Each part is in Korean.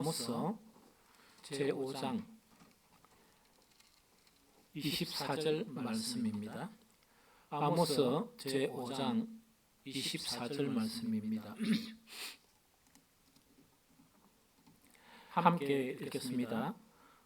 아모스 제5장 24절 말씀입니다. 아모스 제5장 24절 말씀입니다. 함께 읽겠습니다.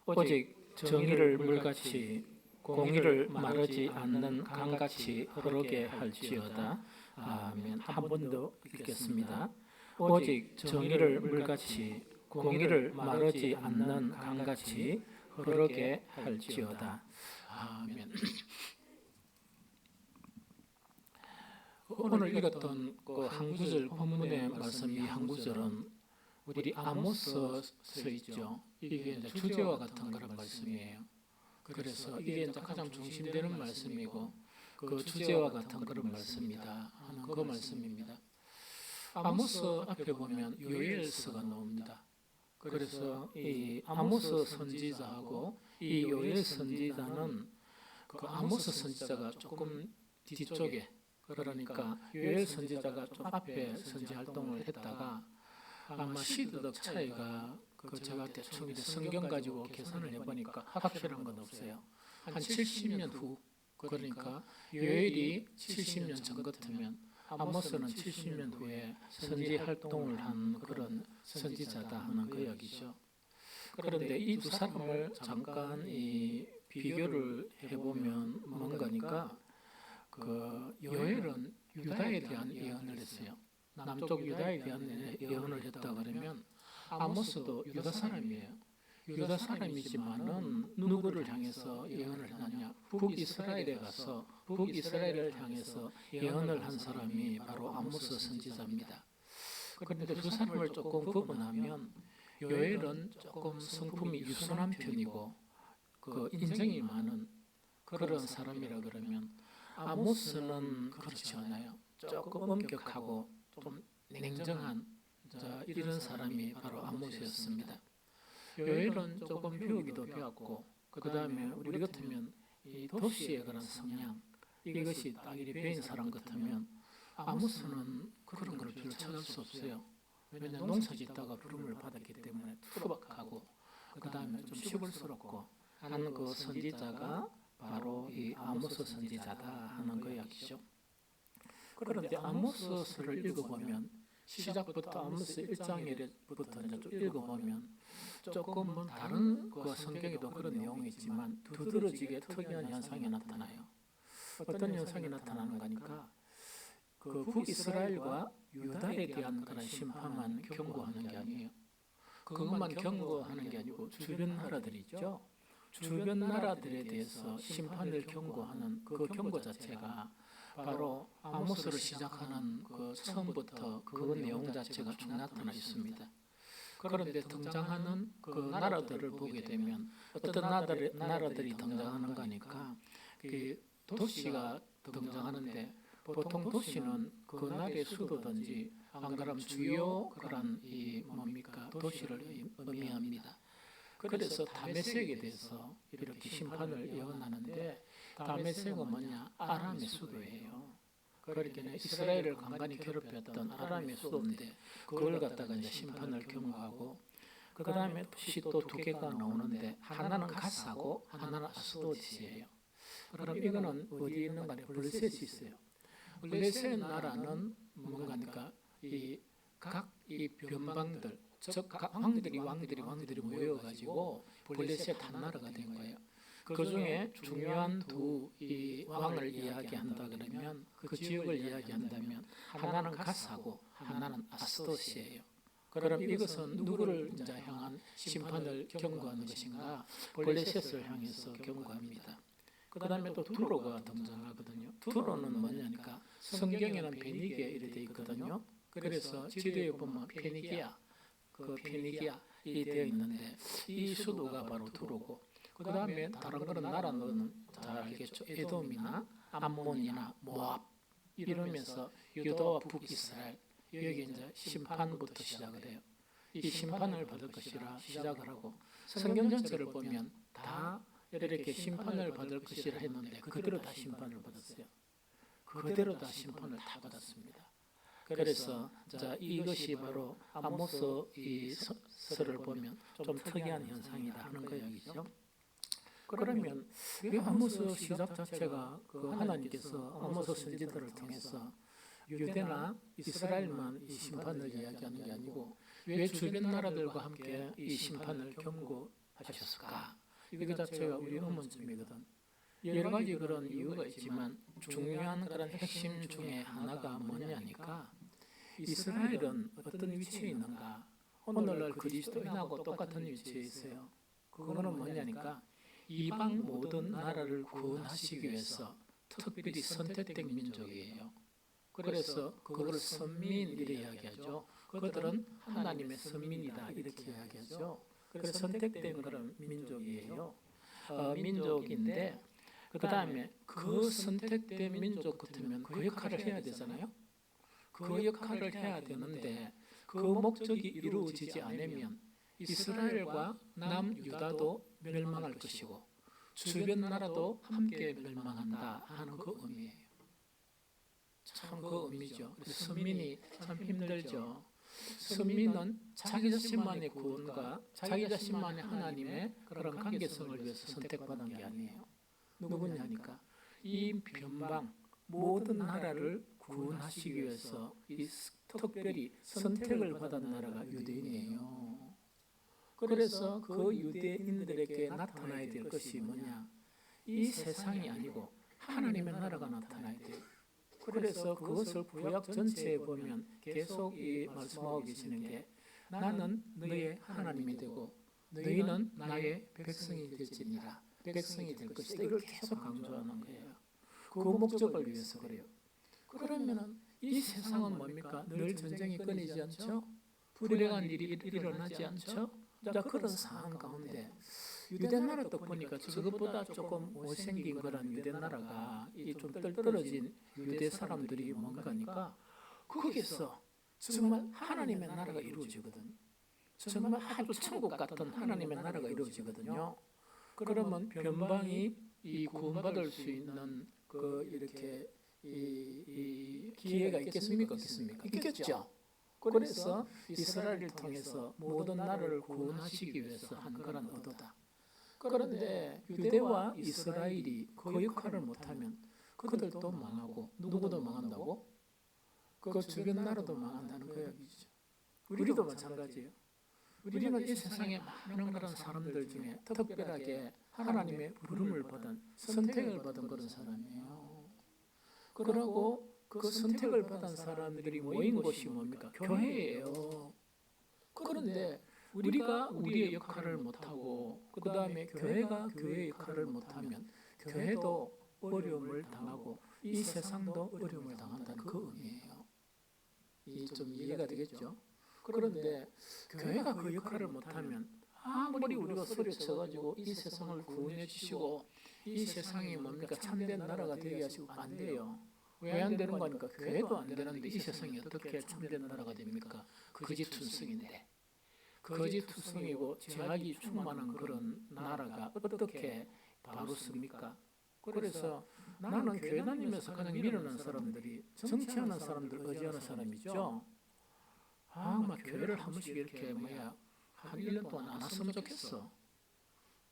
오직 정의를 물같이 공의를 마르지 않는 강같이 흐르게 할지어다. 아멘. 한 번 더 읽겠습니다. 오직 정의를 물같이 공의를 마르지 않는 강같이 흐르게 할지어다. 아멘. 오늘 읽었던 그 한 구절 본문의 말씀, 이 한 구절은 우리 아모스서 있죠. 이게 이제 주제와 같은 그런 말씀이에요. 그래서 이게 이제 가장 중심되는 말씀이고 그 주제와 같은 그런 말씀이다 하는 그 말씀입니다. 아모스 앞에 보면 요엘서가 나옵니다. 그래서 이 아모스 선지자하고 이 요엘 선지자는 그 아모스 선지자가 조금 뒤쪽에, 그러니까 요엘 선지자가 좀 앞에 선지 활동을 했다가 아마 시대적 차이가 제가 대충 이제 성경 가지고 계산을 해보니까 확실한 건 없어요. 한 70년 후, 그러니까 요엘이 70년 전 같으면 아모스는 70년 후에 선지 활동을 한 그런 선지자다 하는 그 이야기죠. 그런데 이 두 사람을 잠깐 비교를 해보면 뭔가니까 그 요엘은 유다에 대한 예언을 했어요. 남쪽 유다에 대한 예언을 했다 그러면 아모스도 유다 사람이에요. 유다 사람이지만은 누구를 향해서 예언을 했느냐? 북이스라엘에 가서 북이스라엘을 향해서 예언을 한 사람이 바로 아모스 선지자입니다. 그런데 두 사람을 조금 구분하면 요엘은 조금 성품이 유순한 편이고 그 인정이 많은 그런 사람이라 그러면 아모스는 그렇지 않아요. 조금 엄격하고 좀 냉정한 이런 사람이 바로 아모스였습니다. 요엘은 조금 배우기도 배웠고 그 다음에 우리 같으면 이 도시의 그런 성향, 이것이 딱 이리 배인 사람 같으면 아모스는 그런 걸 별로 찾을 수 없어요. 왜냐하면 농사 짓다가 부름을 받았기 때문에 투박하고 그 다음에 좀 시골스럽고 하는 그 선지자가 바로 이 아모스 선지자다 하는 그 이야기죠. 그런데 아모스서를 읽어보면 시작부터 아모스 1장부터 이제 좀 읽어보면 조금은 다른 그 성경에도 그런 내용이 있지만 두드러지게 특이한 현상이 나타나요. 어떤 현상이 나타나는 거니까 그 북이스라엘과 유다에 대한 그런 심판만 경고하는 게 아니에요. 그것만 경고하는 게 아니고 주변 나라들이 있죠. 주변 나라들에 대해서 심판을 경고하는 그 경고 자체가 바로 아모스를 시작하는 그 처음부터 그 내용 자체가 쭉 나타나 있습니다. 그런데 등장하는 그 나라들을 보게 되면 어떤 나라들이 등장하는 거니까 그 도시가 등장하는데 보통 도시는 그 나라의 수도든지 안 그러면 주요 그런 도시를 의미합니다. 그래서 다메섹에 대해서 이렇게 심판을 예언하는데 다메섹은 뭐냐? 아람의 수도예요. 그러니까 이스라엘을 간간히 괴롭혔던 아람의 수도인데 그걸 갖다가 이제 심판을 경고하고 그 다음에 도시 또 두 개가 나오는데 하나는 가사고 하나는 아스도디예요. 그럼 이거는 어디에 있는가? 블레셋이 있어요. 블레셋 나라는 뭔가니까 이 변방들, 즉 왕들이 모여가지고 블레셋 한 나라가 된 거예요. 그 중에 중요한 두 왕을 이야기한다 그러면 그 지역을 이야기한다면 하나는 가사고 하나는 아스도시예요. 그럼 이것은 누구를 이제 향한 심판을 경고하는 것인가? 블레셋을 향해서 경고합니다. 그 다음에 또 두로가 등장하거든요. 두로는 뭐냐니까 성경에는 베니게 이렇게 되어 있거든요. 그래서 지도에 보면 페니기아 이 되어 있는데 이 수도가 바로 두로고 그 다음에 다른 그런 나라는 잘 알겠죠. 에돔이나 암몬이나 모압 이러면서 유다와 북이스라엘 여기 이제 심판부터 시작을 해요. 이 심판을 받을 것이라 시작을 하고 성경 전체를 보면 다 이렇게 심판을 받을 것이라 했는데 그대로 다 심판을 받았어요. 그대로 다 심판을 다 받았습니다. 그래서 자 이것이 바로 아모스 이 서를 보면 좀 특이한 현상이다 하는 거 이야기죠. 그러면 왜 아모스 시작 자체가 그 하나님께서 아모스 선지자를 통해서 유대나 이스라엘만 이 심판을 이야기하는 게 아니고 왜 주변 나라들과 함께 이 심판을 경고하셨을까? 이거 자체가 우리 의문점이거든. 여러 가지 그런 이유가 있지만 중요한 그런 핵심 중에 하나가 뭐냐니까 이스라엘은 어떤 위치에 있는가? 오늘날 그리스도인하고 똑같은 위치에 있어요. 그거는 뭐냐니까 이방 모든 나라를 구원하시기 위해서 특별히 선택된 민족이에요. 그래서 그걸 선민이라 이야기하죠. 그들은 하나님의 선민이다 이렇게 이야기하죠. 그래서 선택된 그런 민족이에요. 민족인데 그 다음에 그 선택된 민족 같으면 그 역할을 해야 되잖아요. 그 역할을 해야 되는데 그 목적이 이루어지지 않으면 이스라엘과 남유다도 멸망할 것이고 주변 나라도 함께 멸망한다 하는 그 의미예요. 참 그 의미죠. 그래서 선민이 참 힘들죠. 선민은 자기 자신만의 구원과 자기 자신만의 하나님의 그런 관계성을 위해서 선택받은 게 아니에요. 누구냐니까 이 변방 모든 나라를 구원하시기 위해서 이 특별히 선택을 받은 나라가 유대인이에요. 그래서 그 유대인들에게 나타나야 될 것이 뭐냐? 이 세상이 아니고 하나님의 나라가 나타나야 돼요. 그래서 그것을 구약 전체에 보면 계속 이 말씀하고 계시는 게 나는 너의 하나님이 되고 너희는 나의 백성이 될지니라. 백성이 될 것이다. 이걸 계속 강조하는 거예요. 그 목적을 위해서 그래요. 그러면 이 세상은 뭡니까? 늘 전쟁이 끊이지 않죠? 불행한 일이 일어나지 않죠? 자, 그런 상황 가운데 유대 나라도 보니까 저것보다 조금 못생긴 그런 유대 나라가 이 좀 떨어진 유대 사람들이 뭔가니까 거기서 정말 하나님의 나라가 이루어지거든. 정말 아주 천국 같은 하나님의 나라가 이루어지거든요. 그러면 변방이 이 구원받을 수 있는 그 이렇게 이 기회가 있겠습니까? 없겠습니까? 있겠죠. 그래서 이스라엘을 통해서 모든 나라를 구원하시기 위해서 한 그런 의도다. 그런데 유대와 이스라엘이 그 역할을 못하면 그들도 망하고 누구도 망한다고? 그 주변 나라도 망한다는 그 이야기죠. 우리도 마찬가지예요. 우리는 이 세상에 많은 그런 사람들 중에 특별하게 하나님의 부름을 받은 선택을 받은 그런 사람이에요. 그러고 그 선택을 받은 사람들이 모인 곳이 뭡니까? 교회예요. 그런데 우리가 우리의 역할을 못하고 그 다음에 교회가 교회의 역할을 못하면 교회도 어려움을 당하고 이 세상도 어려움을 당한다는 그 의미예요. 이 좀 이해가 되겠죠? 그런데 교회가 그 역할을 못하면 아무리 우리가 소리쳐가지고 이 세상을 구원해 주시고 이 세상이 뭡니까? 참된 나라가 되게 하시고 안 돼요. 왜 안 되는 거니까 교회도 안 되는데 이 세상이 어떻게 참된 나라가 됩니까? 거짓투성인데 거짓투성이고 죄악이 충만한 그런 나라가 어떻게 바로 섭니까? 그래서 나는 교회 다니면서 가장 미련한 사람들이 정치하는 사람들 의지하는 사람이죠. 막 교회를 한 번씩 이렇게 한 1년 동안 안 왔으면 좋겠어.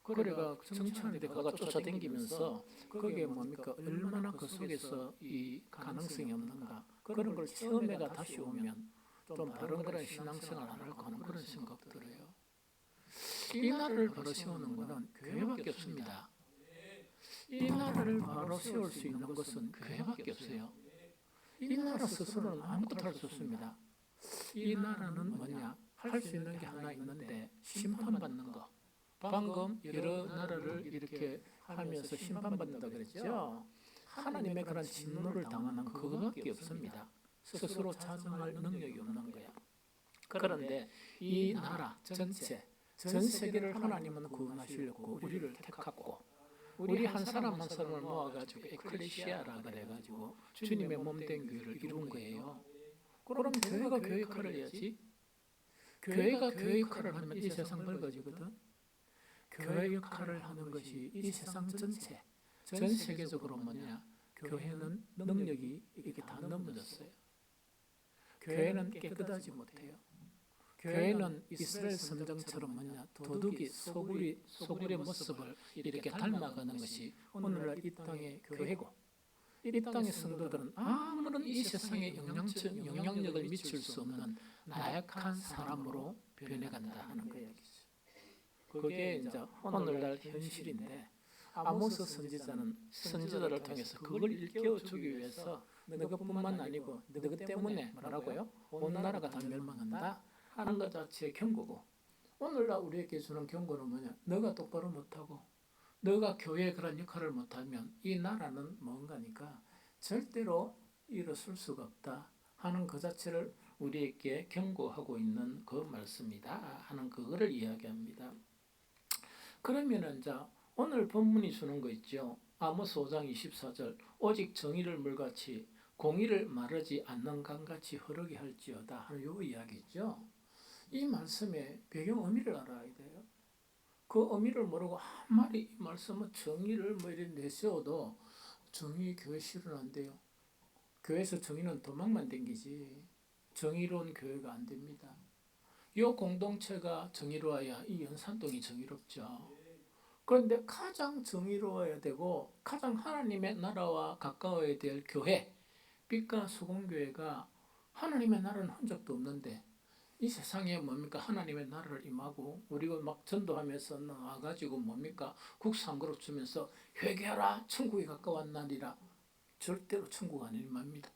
그래가 정치하는데 그가 쫓아다니면서 그게 뭡니까? 얼마나 그 속에서 이 가능성이 없는가. 그런 걸 처음에가 다시 오면 좀 바른 그런 신앙생활 안 할까 하는 그런 생각 들어요. 이 나라를 바로 세우는 것은 교회밖에 없습니다. 이 나라를 바로 세울 수 있는 것은 교회밖에 없어요. 이 나라 스스로는 아무것도 할 수 없습니다. 이 나라는 뭐냐? 할 수 있는 게 하나 있는데 심판받는 거. 방금 여러 나라를 이렇게 하면서 심판받는다 그랬죠. 하나님의 그런 진노를 당하는 그거밖에 없습니다. 스스로 자정할 능력이 없는 거야. 그런데 이 나라 전체, 전 세계를 하나님은 구원하시려고 우리를 택했고 우리 한 사람 한 사람을 모아가지고 에클레시아라 그래가지고 주님의 몸된 교회를 이룬 거예요. 그럼 교회가 교회 역할을 해야지. 교회가 교회 역할을 하면 이 세상 밝아지거든. 교회 역할을 하는 것이 이 세상 전체, 전 세계적으로 뭐냐? 교회는 능력이 이렇게 다 넘어졌어요. 교회는 깨끗하지 못해요. 교회는 이스라엘 선정처럼 도둑이 소굴의 모습을 이렇게 닮아가는 것이 오늘날 이 땅의 교회고, 이 땅의 성도들은 아무런 이 세상에 영향력을 미칠 수 없는 나약한 사람으로 변해간다 하는 그 이야기죠. 그게 이제 오늘날 현실인데, 아모스 선지자는 선지자를 통해서 그걸 일깨워주기 위해서 너희뿐만 아니고 너희 때문에 뭐라고요? 온 나라가 다 멸망한다 하는 것 자체의 경고고, 오늘날 우리에게 주는 경고는 뭐냐? 너가 똑바로 못하고 너가 교회에 그런 역할을 못하면 이 나라는 뭔가니까 절대로 일어설 수가 없다 하는 그 자체를 우리에게 경고하고 있는 그 말씀이다 하는 그거를 이야기합니다. 그러면은 자 오늘 본문이 주는 거 있죠. 아모스 5장 24절 오직 정의를 물같이 공의를 마르지 않는 강같이 흐르게 할지어다 하는 요 이야기죠. 이 말씀의 배경 의미를 알아야 돼요. 그 의미를 모르고 한 마리 이 말씀은 정의를 이렇게 내세워도 정의 교회 실은 안 돼요. 교회에서 정의는 도망만 댕기지 정의로운 교회가 안 됩니다. 이 공동체가 정의로워야 이 연산동이 정의롭죠. 그런데 가장 정의로워야 되고 가장 하나님의 나라와 가까워야 될 교회, 빛과 수공교회가 하나님의 나라는 흔적도 없는데 이 세상에 뭡니까? 하나님의 나라를 임하고 우리가 막 전도하면서 나와가지고 뭡니까? 국산그릇 주면서 회개하라 천국이 가까웠나니라. 절대로 천국 아닌 말입니다.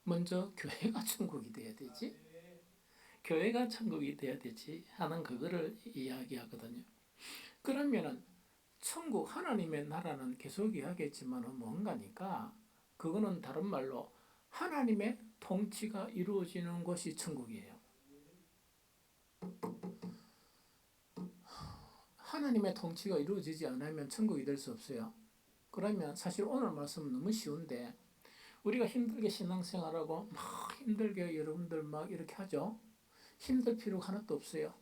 먼저 교회가 천국이 돼야 되지. 교회가 천국이 돼야 되지 하는 그거를 이야기하거든요. 그러면은 천국 하나님의 나라는 계속 이야기했지만 뭔가니까 그거는 다른 말로 하나님의 통치가 이루어지는 것이 천국이에요. 하나님의 통치가 이루어지지 않으면 천국이 될 수 없어요. 그러면 사실 오늘 말씀은 너무 쉬운데 우리가 힘들게 신앙생활하고 막 힘들게 여러분들 막 이렇게 하죠. 힘들 필요가 하나도 없어요.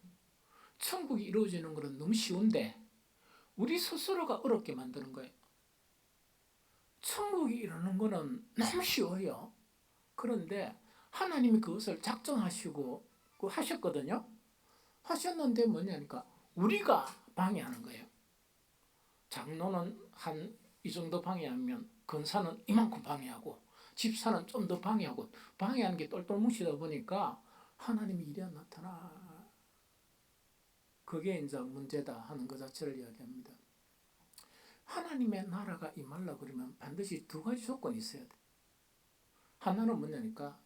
천국이 이루어지는 것은 너무 쉬운데 우리 스스로가 어렵게 만드는 거예요. 천국이 이루는 것은 너무 쉬워요. 그런데 하나님이 그것을 작정하시고 하셨거든요. 하셨는데 뭐냐니까 우리가 방해하는 거예요. 장로는 한 이 정도 방해하면 권사는 이만큼 방해하고 집사는 좀 더 방해하고 방해하는 게 똘똘 뭉치다 보니까 하나님이 일이 안 나타나. 그게 이제 문제다 하는 것 자체를 이야기합니다. 하나님의 나라가 임하려고 그러면 반드시 두 가지 조건이 있어야 돼. 하나는 뭐냐니까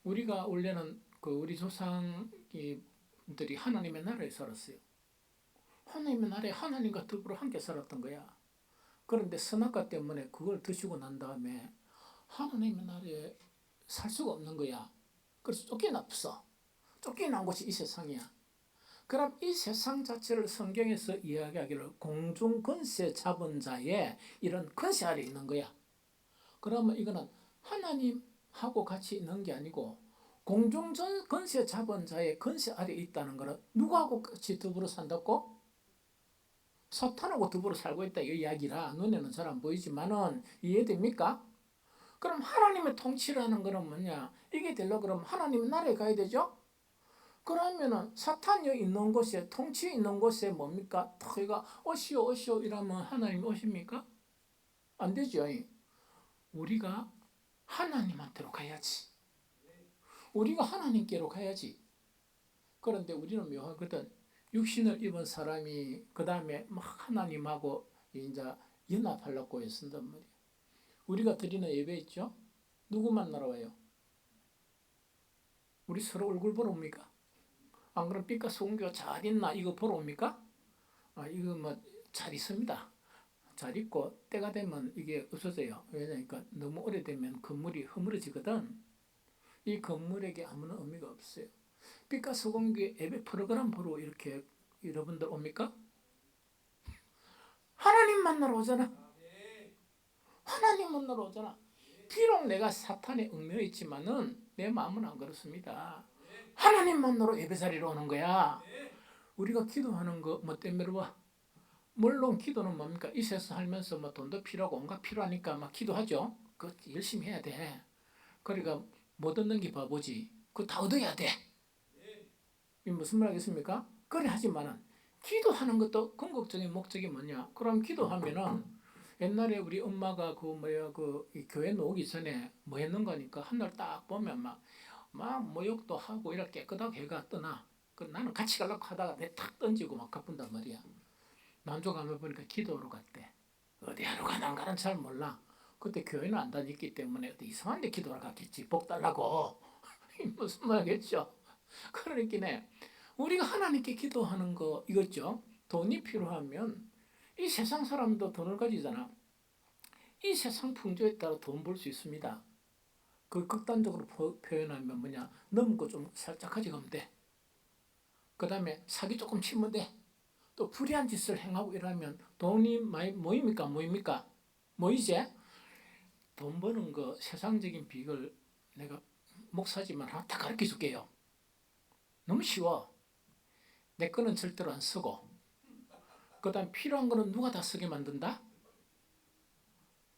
우리가 원래는 우리 조상들이 하나님의 나라에 살았어요. 하나님의 나라에 하나님과 더불어 함께 살았던 거야. 그런데 선악과 때문에 그걸 드시고 난 다음에 하나님의 나라에 살 수가 없는 거야. 그래서 쫓겨났어. 쫓겨난 곳이 이 세상이야. 그럼 이 세상 자체를 성경에서 이야기하기를 공중 권세 잡은 자의 이런 권세 아래 있는 거야. 그러면 이거는 하나님하고 같이 있는 게 아니고 공중 권세 잡은 자의 권세 아래 있다는 거는 누구하고 같이 더불어 산다고? 사탄하고 더불어 살고 있다 이 이야기라 눈에는 잘 안 보이지만은 이해됩니까? 그럼 하나님의 통치라는 거는 뭐냐? 이게 되려고 그러면 하나님의 나라에 가야 되죠? 그러면은 사탄이 있는 곳에 통치 있는 곳에 뭡니까? 저희가 오시오 이러면 하나님 오십니까? 안 되죠. 우리가 하나님한테로 가야지. 우리가 하나님께로 가야지. 그런데 우리는 묘하거든. 육신을 입은 사람이 그 다음에 막 하나님하고 이제 연합하려고 했었단 말이야. 우리가 드리는 예배 있죠? 누구 만나러 와요? 우리 서로 얼굴 보러 옵니까? 안 그럼 빛과 소금교가 잘 있나 이거 보러 옵니까? 이거 잘 있습니다. 잘 있고 때가 되면 이게 없어져요. 왜냐니까 너무 오래되면 건물이 허물어지거든. 이 건물에게 아무런 의미가 없어요. 빛과 소금교회 예배 프로그램 보러 이렇게 여러분들 옵니까? 하나님 만나러 오잖아. 하나님 만나러 오잖아. 비록 내가 사탄에 얽매여 있지만은 내 마음은 안 그렇습니다. 하나님 만나러 예배 자리로 오는 거야. 우리가 기도하는 거 뭐 때문에 와? 물론 기도는 뭡니까? 이 세상 살면서 돈도 필요하고 온갖 필요하니까 막 기도하죠. 그거 열심히 해야 돼. 그러니까 못 얻는 게 바보지. 그거 다 얻어야 돼. 이 무슨 말 하겠습니까? 그래 하지만은 기도하는 것도 궁극적인 목적이 뭐냐? 그럼 기도하면은 옛날에 우리 엄마가 이 교회 나오기 전에 뭐 했는 거니까 한 날 딱 보면 막 모욕도 하고 이렇게 깨끗하게 해가 떠나. 나는 같이 가려고 하다가 내 탁 던지고 막 가뿐단 말이야. 만족하면 보니까 기도하러 갔대. 어디 하러 가는 잘 몰라. 그때 교회는 안 다녔기 때문에 이상한 데 기도하러 갔겠지. 복 달라고. 무슨 말이겠죠? 그러니까 우리가 하나님께 기도하는 거 이거죠. 돈이 필요하면 이 세상 사람도 돈을 가지잖아. 이 세상 풍조에 따라 돈 벌 수 있습니다. 그 극단적으로 표현하면 뭐냐? 넘고 좀 살짝 가져가면 돼. 그 다음에 사기 조금 치면 돼. 또 불의한 짓을 행하고 이러면 돈이 많이 모입니까? 모이지? 돈 버는 거 세상적인 비결 내가 목사지만 하나 다 가르쳐 줄게요. 너무 쉬워. 내 거는 절대로 안 쓰고, 그 다음 필요한 거는 누가 다 쓰게 만든다?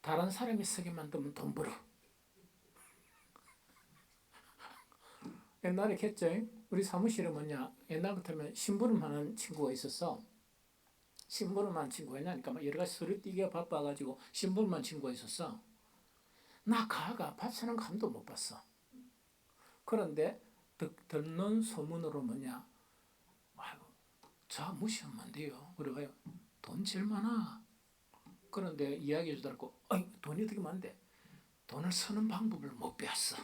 다른 사람이 쓰게 만들면 돈 벌어. 옛날에 했죠. 우리 사무실에 뭐냐, 옛날 같으면 심부름하는 친구가 있었어. 심부름하는 친구가 있냐니까 막 여러 가지 서류 띄기가 바빠가지고 심부름하는 친구가 있었어. 나 가가 밥 사는 거 한 번도 못 봤어. 그런데 듣는 소문으로 뭐냐, 저 무시하면 안 돼요. 그래가요. 돈 제일 많아. 그런데 이야기해 주더라고. 돈이 어떻게 많은데? 돈을 쓰는 방법을 못 배웠어.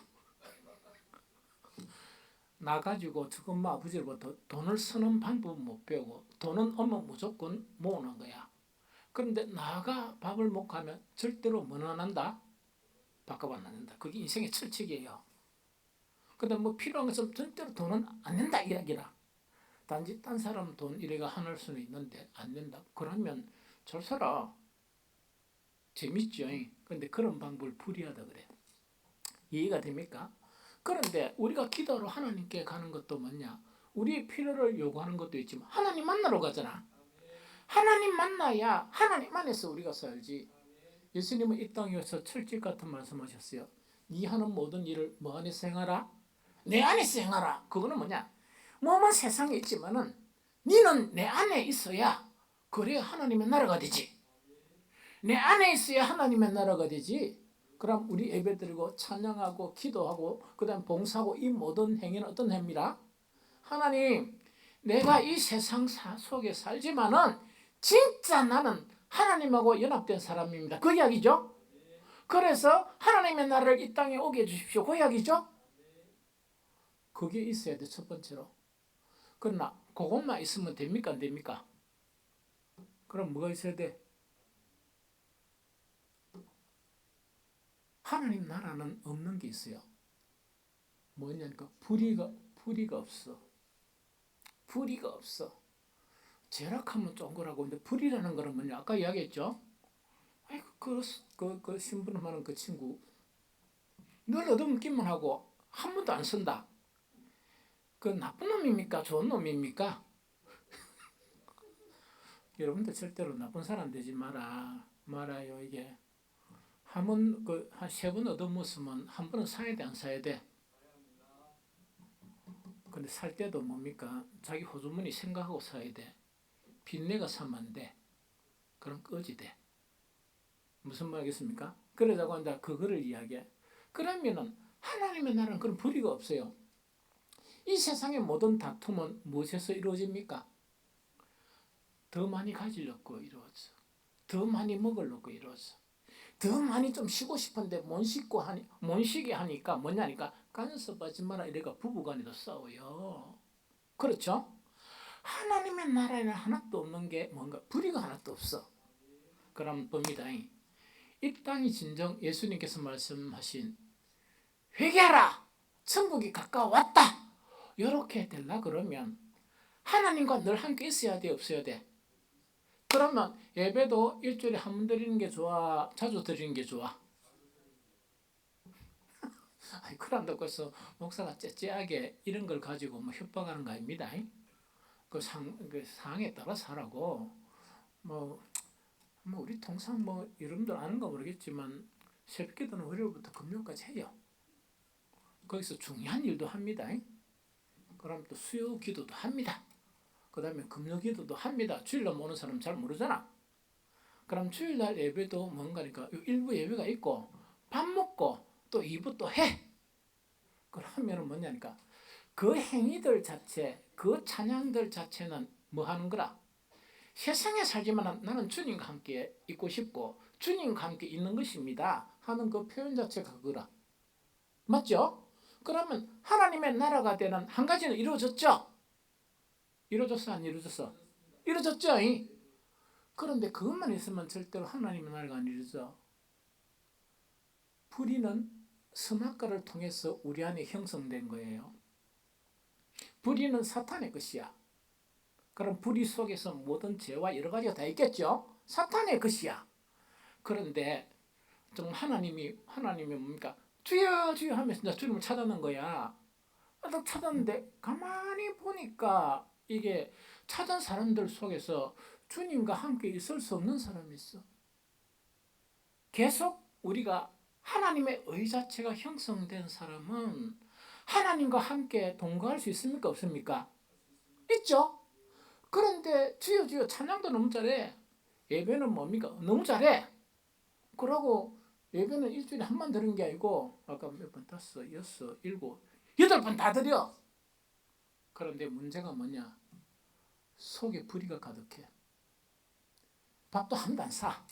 나 가지고 지금 엄마 아버지로부터 돈을 쓰는 방법을 못 배우고 돈은 엄마 무조건 모으는 거야. 그런데 나가 밥을 못 가면 절대로 뭐 안 한다? 밥값 안 낸다. 그게 인생의 철칙이에요. 근데 뭐 필요한 것은 절대로 돈은 안 낸다 이야기라. 단지 딴 사람 돈 이래가 하늘 수는 있는데 안 낸다. 그러면 잘 살아. 재밌죠. 근데 그런 방법을 불이하다 그래. 이해가 됩니까? 그런데 우리가 기도로 하나님께 가는 것도 뭐냐? 우리의 필요를 요구하는 것도 있지만 하나님 만나러 가잖아. 하나님 만나야 하나님 안에서 우리가 살지. 예수님은 이 땅에서 철칙 같은 말씀하셨어요. 네 하는 모든 일을 뭐 안에서 행하라? 내 안에서 행하라. 그거는 뭐냐? 뭐만 세상에 있지만은 너는 내 안에 있어야 그래야 하나님의 나라가 되지. 내 안에 있어야 하나님의 나라가 되지. 그럼 우리 예배드리고 찬양하고 기도하고 그다음 봉사하고 이 모든 행위는 어떤 행위라? 하나님, 내가 이 세상 속에 살지만은 진짜 나는 하나님하고 연합된 사람입니다. 그 이야기죠. 그래서 하나님의 나라를 이 땅에 오게 해주십시오. 그 이야기죠. 그게 있어야 돼, 첫 번째로. 그러나 그것만 있으면 됩니까? 안 됩니까? 그럼 뭐가 있어야 돼? 하나님 나라는 없는 게 있어요. 뭐냐니까 불의가 없어. 불의가 없어. 죄락하면 쫑그라고. 근데 불의라는 거는 뭐냐? 아까 이야기했죠. 그 신부름하는 그 친구 늘 얻어먹기만 하고 한 번도 안 쓴다. 그 나쁜 놈입니까? 좋은 놈입니까? 여러분들 절대로 나쁜 사람 되지 말아요. 이게 한 세 번 얻어먹으면 한 번은 사야 돼, 안 사야 돼? 근데 살 때도 뭡니까? 자기 호주머니 생각하고 사야 돼. 빚내가 사면 안 돼. 그럼 꺼지 돼. 무슨 말이겠습니까? 그러자고 이제 그거를 이야기해. 그러면은 하나님의 나라는 그런 불의가 없어요. 이 세상의 모든 다툼은 무엇에서 이루어집니까? 더 많이 가지려고 이루어져. 더 많이 먹으려고 이루어져. 더 많이 좀 쉬고 싶은데 못 쉬게 하니까 뭐냐니까 간섭하지 마라 이래가 부부간에도 싸워요. 그렇죠? 하나님의 나라에는 하나도 없는 게 뭔가 불의가 하나도 없어. 그럼 봅니다. 이 땅이 진정 예수님께서 말씀하신 회개하라 천국이 가까웠다 이렇게 되려 그러면 하나님과 늘 함께 있어야 돼 없어야 돼? 그러면 예배도 일주일에 한 번 드리는 게 좋아 자주 드리는 게 좋아? 그런다고 해서 목사가 째째하게 이런 걸 가지고 뭐 협박하는 거 아닙니다. 그 상황에 따라서 하라고. 뭐 우리 통상 여러분들 아는 거 모르겠지만 새벽기도는 월요일부터 금요일까지 해요. 거기서 중요한 일도 합니다. 그럼 또 수요 기도도 합니다. 그 다음에 금요 기도도 합니다. 주일날 모는 사람 잘 모르잖아. 그럼 주일날 예배도 뭔가니까 일부 예배가 있고 밥 먹고 또 2부 또 해. 그러면은 뭐냐니까 그 행위들 자체, 그 찬양들 자체는 뭐 하는 거라? 세상에 살지만 나는 주님과 함께 있고 싶고 주님과 함께 있는 것입니다 하는 그 표현 자체가 그거라. 맞죠? 그러면 하나님의 나라가 되는 한 가지는 이루어졌죠? 이루어졌어 안 이루어졌어? 이루어졌죠? 그런데 그것만 있으면 절대로 하나님의 나라가 안 이루어져. 불의는 선악과를 통해서 우리 안에 형성된 거예요. 불의는 사탄의 것이야. 그럼 불의 속에서 모든 죄와 여러 가지가 다 있겠죠? 사탄의 것이야. 그런데 좀 하나님이 뭡니까? 주여 주여 하면서 주님을 찾아는 거야. 딱 찾았는데 가만히 보니까 이게 찾은 사람들 속에서 주님과 함께 있을 수 없는 사람이 있어. 계속 우리가 하나님의 의 자체가 형성된 사람은 하나님과 함께 동거할 수 있습니까? 없습니까? 있죠? 그런데 주여 주여 찬양도 너무 잘해. 예배는 뭡니까? 너무 잘해. 그러고 예배는 일주일에 한 번 드린 게 아니고 아까 몇 번? 5, 6, 7, 8번 다 드려. 그런데 문제가 뭐냐? 속에 불의가 가득해. 밥도 한 번 사.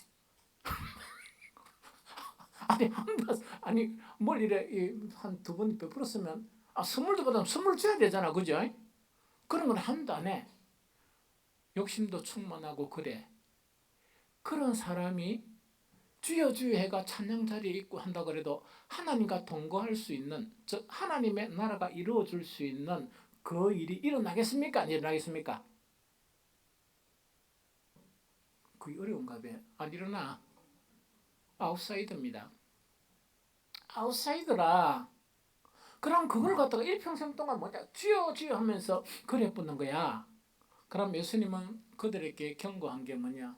아니 뭘 이래 한 2번 베풀었으면 선물도 받으면 선물 줘야 되잖아, 그죠? 그런 건 한도 안 해. 욕심도 충만하고 그래. 그런 사람이 주여 주여 해가 찬양 자리에 있고 한다 그래도 하나님과 동거할 수 있는, 즉 하나님의 나라가 이루어질 수 있는 그 일이 일어나겠습니까? 안 일어나겠습니까? 그게 어려운가 봐. 안 일어나. 아웃사이더입니다. 아웃사이더라. 그럼 그걸 갖다가 일평생 동안 뭐냐 주여 주여 하면서 그래 붙는 거야. 그럼 예수님은 그들에게 경고한 게 뭐냐?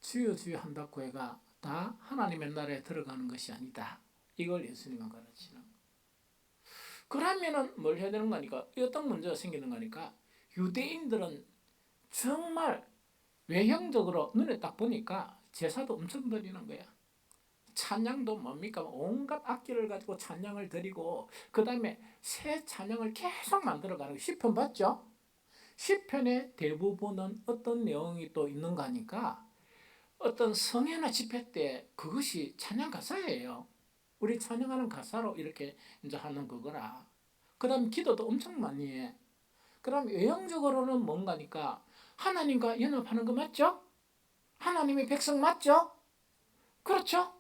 주여 주여 한다고 해가 다 하나님의 나라에 들어가는 것이 아니다. 이걸 예수님은 가르치는. 그러면은 뭘 해야 되는 거니까? 어떤 문제가 생기는 거니까? 유대인들은 정말 외형적으로 눈에 딱 보니까 제사도 엄청 드리는 거야. 찬양도 뭡니까? 온갖 악기를 가지고 찬양을 드리고 그 다음에 새 찬양을 계속 만들어가는 시편 봤죠? 시편의 대부분은 어떤 내용이 또 있는 거니까 어떤 성회나 집회 때 그것이 찬양 가사예요. 우리 찬양하는 가사로 이렇게 이제 하는 거거라. 그 다음 기도도 엄청 많이 해. 그럼 외형적으로는 뭔가니까 하나님과 연합하는 거 맞죠? 하나님의 백성 맞죠? 그렇죠?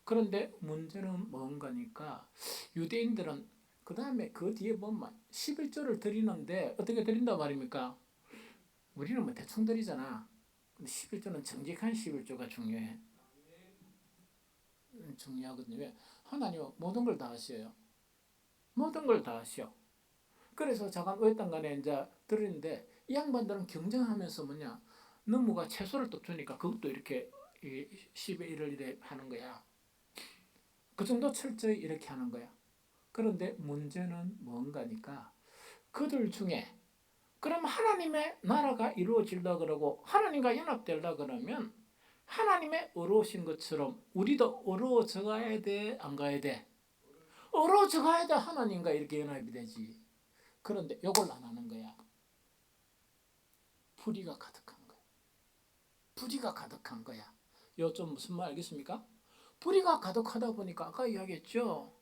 그런데 문제는 뭔가니까 유대인들은 그 다음에 그 뒤에 보면 11조를 드리는데 어떻게 드린단 말입니까? 우리는 뭐 대충 드리잖아. 근데 11조는 정직한 11조가 중요해. 중요하거든요. 왜? 하나님은 모든 걸 다 하셔요. 모든 걸 다 하셔. 그래서 잠깐 어떤 간에 이제 드리는데 이 양반들은 경쟁하면서 뭐냐 너무가 채소를 또 주니까 그것도 이렇게 10의 1을 이렇게 하는 거야. 그 정도 철저히 이렇게 하는 거야. 그런데 문제는 뭔가니까 그들 중에 그럼 하나님의 나라가 이루어질다 그러고 하나님과 연합되려 그러면 하나님의 어려우신 것처럼 우리도 어려워져 가야 돼, 안 가야 돼? 어려워져 가야 돼. 하나님과 이렇게 연합이 되지. 그런데 이걸 안 하는 거야. 불의가 가득한 거야. 불의가 가득한 거야. 이거 좀 무슨 말 알겠습니까? 불의가 가득하다 보니까 아까 이야기했죠.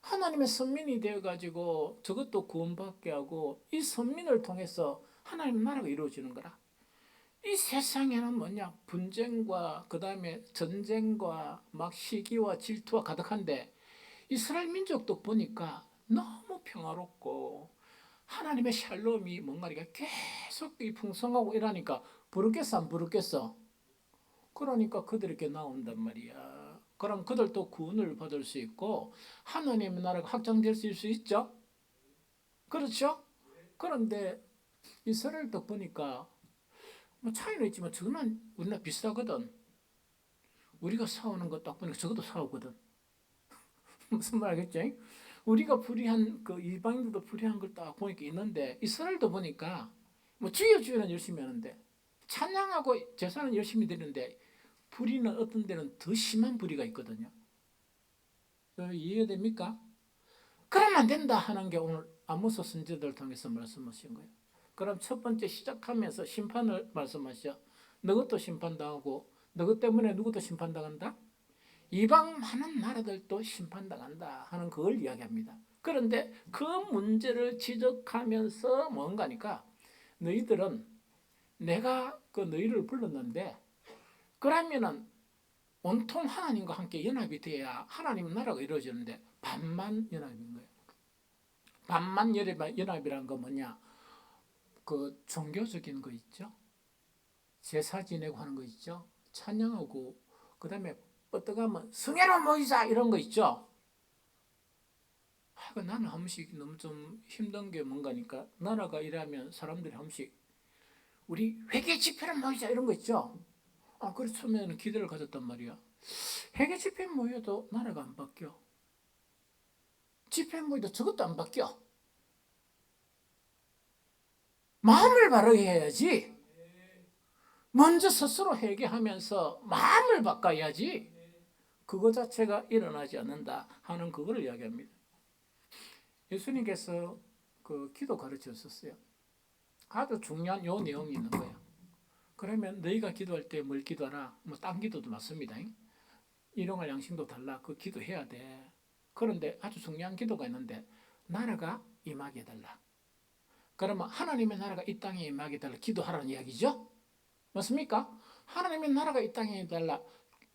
하나님의 선민이 되어가지고 저것도 구원받게 하고 이 선민을 통해서 하나님 나라가 이루어지는 거라. 이 세상에는 뭐냐 분쟁과 그 다음에 전쟁과 막 시기와 질투와 가득한데 이스라엘 민족도 보니까 너무 평화롭고 하나님의 샬롬이 뭔가니까 계속 풍성하고 이러니까 부르겠어 안 부르겠어? 그러니까 그들에게 나온단 말이야. 그럼 그들도 구원을 받을 수 있고 하나님의 나라가 확장될 수 있죠? 그렇죠? 그런데 이스라엘도 보니까 뭐 차이는 있지만 저거는 우리나라 비슷하거든. 우리가 싸우는 거 딱 보니까 저것도 싸우거든. 무슨 말 알겠지? 우리가 불의한 그 이방인들도 불의한 걸 딱 보니까 있는데 이스라엘도 보니까 뭐 주여 주여는 열심히 하는데 찬양하고 제사는 열심히 드리는데 불의는 어떤 데는 더 심한 불의가 있거든요. 이해됩니까? 그러면 안 된다 하는 게 오늘 아모스 선지자들을 통해서 말씀하신 거예요. 그럼 첫 번째 시작하면서 심판을 말씀하셔. 너것도 심판당하고 너것 때문에 누구도 심판당한다? 이방 많은 나라들도 심판당한다 하는 그걸 이야기합니다. 그런데 그 문제를 지적하면서 뭔가니까 너희들은 내가 그 너희를 불렀는데 그러면은 온통 하나님과 함께 연합이 돼야 하나님 나라가 이루어지는데 반만 연합인 거예요. 반만 연합이란 거 뭐냐? 그 종교적인 거 있죠. 제사 지내고 하는 거 있죠. 찬양하고 그다음에 뻗어가면 성회로 모이자 이런 거 있죠. 나는 한 번씩 너무 좀 힘든 게 뭔가니까 나라가 이러면 사람들이 한 번씩 우리 회개 집회를 모이자 이런 거 있죠. 그래서 처음에는 기대를 가졌단 말이야. 회개 집회 모여도 나라가 안 바뀌어. 집회 모여도 저것도 안 바뀌어. 마음을 바르게 해야지. 먼저 스스로 회개하면서 마음을 바꿔야지. 그거 자체가 일어나지 않는다 하는 그걸 이야기합니다. 예수님께서 그 기도 가르쳤었어요. 아주 중요한 요 내용이 있는 거예요. 그러면 너희가 기도할 때 뭘 기도하라? 뭐 딴 기도도 맞습니다. 일용할 양심도 달라. 그 기도해야 돼. 그런데 아주 중요한 기도가 있는데 나라가 임하게 해달라. 그러면 하나님의 나라가 이 땅에 임하게 해달라 기도하라는 이야기죠. 맞습니까? 하나님의 나라가 이 땅에 임달라.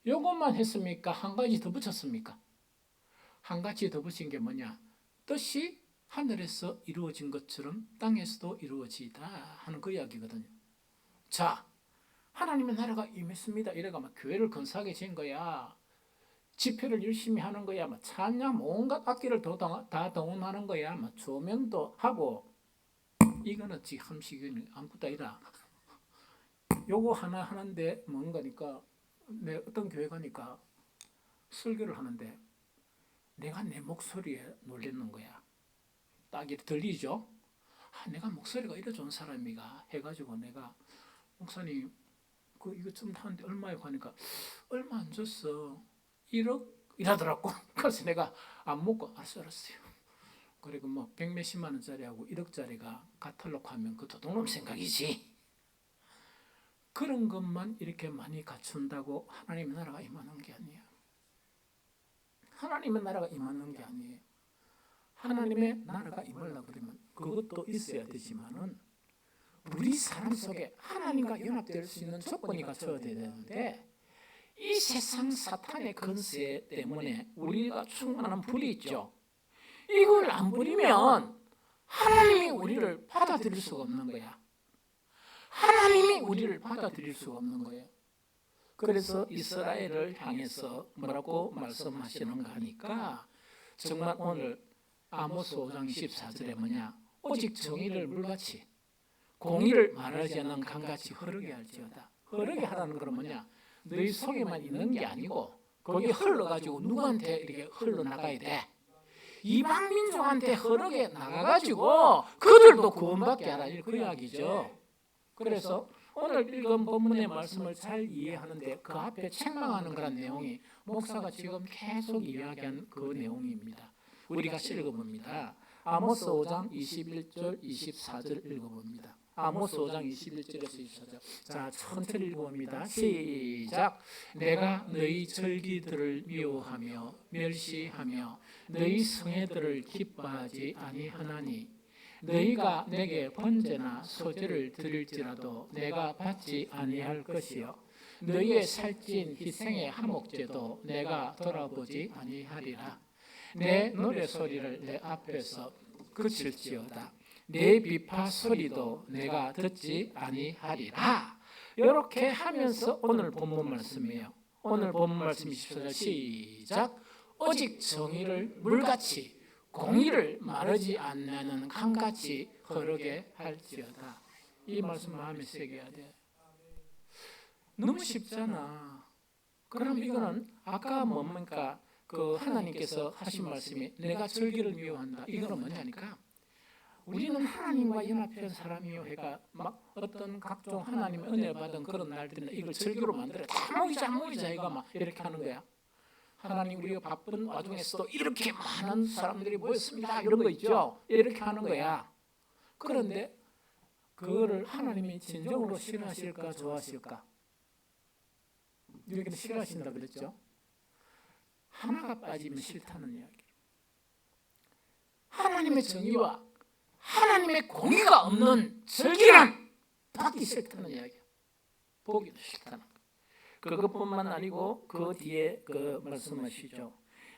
요것만 했습니까? 한 가지 더 붙였습니까? 한 가지 더 붙인 게 뭐냐? 뜻이 하늘에서 이루어진 것처럼 땅에서도 이루어지다 하는 그 이야기거든요. 자, 하나님의 나라가 임했습니다. 이래가 막 교회를 건사하게 된 거야. 집회를 열심히 하는 거야. 막 찬양 온갖 악기를 다 동원하는 거야. 막 조명도 하고 이거는 지금 함식은 아무것도 아니라 요거 하나 하는데 뭔가니까 내 어떤 교회 가니까 설교를 하는데 내가 내 목소리에 놀랬는 거야. 딱 이렇게 들리죠? 내가 목소리가 이래 좋은 사람이가 해가지고 내가 목사님 이거 좀 하는데 얼마에 가니까 얼마 안 줬어. 1억 이라더라고. 그래서 내가 안 먹고 알았어요. 그리고 뭐 100몇십만 원짜리하고 1억짜리가 같으려고 하면 그것도 도둑놈 생각이지. 그런 것만 이렇게 많이 갖춘다고 하나님의 나라가 임하는 게 아니에요. 하나님의 나라가 임하는 게 아니에요. 하나님의 나라가 임하려고 그러면 그것도 있어야 되지만은 우리 삶 속에 하나님과 연합될 수 있는 조건이 갖춰야 되는데 이 세상 사탄의 권세 때문에 우리가 충만한 불이 있죠. 이걸 안 부리면 하나님이 우리를 받아들일 수가 없는 거야. 하나님이 우리를 받아들일 수가 없는 거예요. 그래서 이스라엘을 향해서 뭐라고 말씀하시는가 하니까 정말 오늘 아모스 5장 14절에 뭐냐? 오직 정의를 물같이 공의를 말하지 않는 강같이 흐르게 할지어다. 흐르게 하라는 건 뭐냐? 너희 속에만 있는 게 아니고 거기 흘러가지고 누구한테 이렇게 흘러나가야 돼. 이방 민족한테 흐르게 나가가지고 그들도 구원받게 하라. 그 이야기죠. 그래서 오늘 읽은 본문의 말씀을 잘 이해하는데 그 앞에 책망하는 그런 내용이 목사가 지금 계속 이야기한 그 내용입니다. 우리가 읽어봅니다. 아모스 5장 21절 24절 읽어봅니다. 아모스 5장 21절에서 24절. 자, 천천히 읽어봅니다. 시작. 내가 너희 절기들을 미워하며 멸시하며 너희 성회들을 기뻐하지 아니하나니 너희가 내게 번제나 소제를 드릴지라도 내가 받지 아니할 것이요 너희의 살찐 희생의 화목제도 내가 돌아보지 아니하리라. 내 노래 소리를 내 앞에서 그칠지어다. 내 비파 소리도 내가 듣지 아니하리라. 이렇게 하면서 오늘 본문 말씀이에요. 오늘 본문 말씀 24절 시작. 오직 정의를 물같이 공의를 마르지 않는 강같이 흐르게 할지어다. 이 말씀 마음에 새겨야 돼. 너무 쉽잖아. 그럼 이거는 아까 뭡니까? 그 하나님께서 하신 말씀이 내가 절기를 미워한다. 이거는 뭐냐니까 우리는 하나님과 연합한 사람이요 해가 막 어떤 각종 하나님의 은혜를 받은 그런 날들은 이걸 절기로 만들어 잘 모이자 해가 막 이렇게 하는 거야. 하나님 우리가 바쁜 와중에서도 이렇게 많은 사람들이 모였습니다. 이런 거 있죠. 이렇게 하는 거야. 그런데 그거를 하나님이 진정으로 싫어하실까 좋아하실까? 여기는 싫어하신다 그랬죠. 하나가 빠지면 싫다는 이야기. 하나님의 정의와 하나님의 공의가 없는 절기란 받기 싫다는 이야기야. 보기도 싫다는 거. 그것뿐만 아니고 그 뒤에 그 말씀하시죠.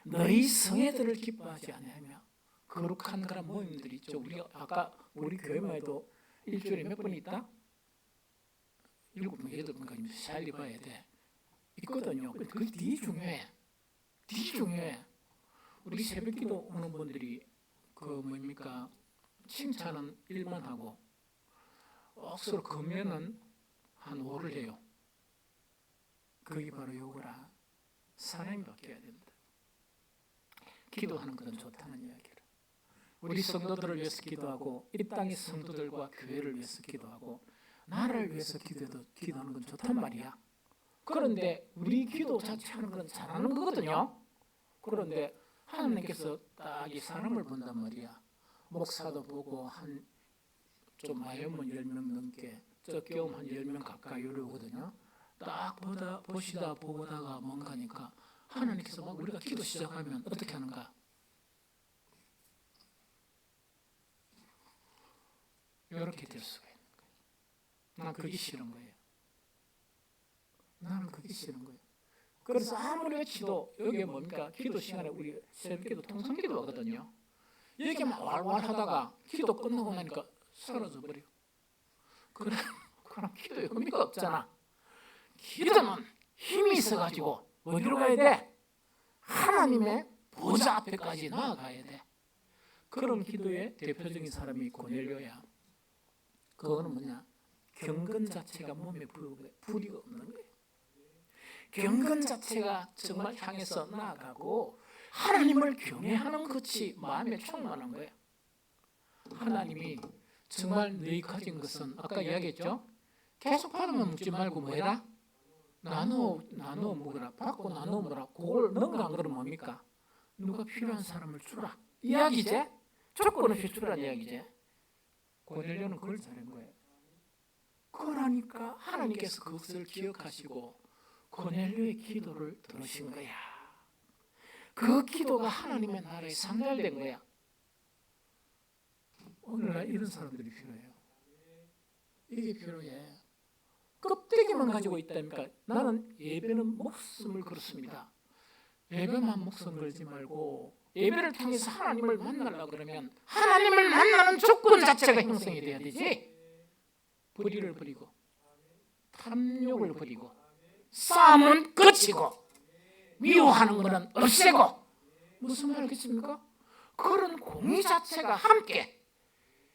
너희 성회들을 기뻐하지 아니하며 거룩한 그런 모임들이 있죠. 우리가 아까 우리 교회만 해도 일주일에 몇 번 있다? 7번, 8번까지 잘 봐야 돼. 있거든요. 그 뒤 중요해. 뒤 중요해. 우리 새벽기도 오는 분들이 그 뭡니까? 칭찬은 1만 하고 억수로 금연은 한 5를 해요. 그게 바로 요거라. 사람이 바뀌어야 된다. 기도하는 것은 좋다는 이야기를. 우리 성도들을 위해서 기도하고 이 땅의 성도들과 교회를 위해서 기도하고 나라를 위해서 기도하는 건 좋단 말이야. 그런데 우리 기도 자체하는 건 잘하는 거거든요. 그런데 하나님께서 딱 이 사람을 본단 말이야. 목사도 보고 한 좀 많으면 10명 넘게 적게움 한 10명 가까이 이러거든요. 딱 보다가 뭔가니까 하나님께서 막 우리가 기도 시작하면 어떻게 하는가? 이렇게 될 수가 있는 거예요. 난 그게 싫은 거예요. 나는 그게 싫은 거예요. 그래서 아무리 외치도 여기 뭡니까? 기도 시간에 우리 새벽기도 통성기도 하거든요. 여기 막 왈왈하다가 기도 끝나고 나니까 사라져 버려. 그럼 기도에 의미가 없잖아. 기도는 힘이 있어가지고 어디로 가야 돼? 하나님의 보좌 앞에까지 나아가야 돼. 그런 기도의 대표적인 사람이 고넬료야. 그거는 뭐냐? 경건 자체가 몸에 불이가 없는 거예요. 경건 자체가 정말 향해서 나아가고 하나님을 경외하는 것이 마음에 충만한 거예요. 하나님이 정말 너희 가진 것은 아까 이야기했죠? 계속 받으면 묻지 말고 뭐해라? 나누어 먹으라. 받고 나누어 먹으라. 그걸 넘어간 거는 뭡니까? 누가 필요한 사람을 주라. 이야기지? 조건 없이 주라는 이야기지. 고넬료는 그걸 잘한 거예요. 그러니까 하나님께서 그것을 기억하시고 고넬료의 기도를 들으신 거야. 그 기도가 하나님의 나라에 상달된 거야. 오늘날 이런 사람들이 필요해요. 이게 필요해. 껍데기만 가지고 있다니까. 나는 예배는 목숨을 걸었습니다. 예배만 목숨 걸지 말고 예배를 통해서 하나님을 만나려고 그러면 하나님을 만나는 조건 자체가 형성이 돼야 되지. 불의를 버리고 탐욕을 버리고 싸움은 끝이고 미워하는 것은 없애고 무슨 말이겠습니까? 그런 공의 자체가 함께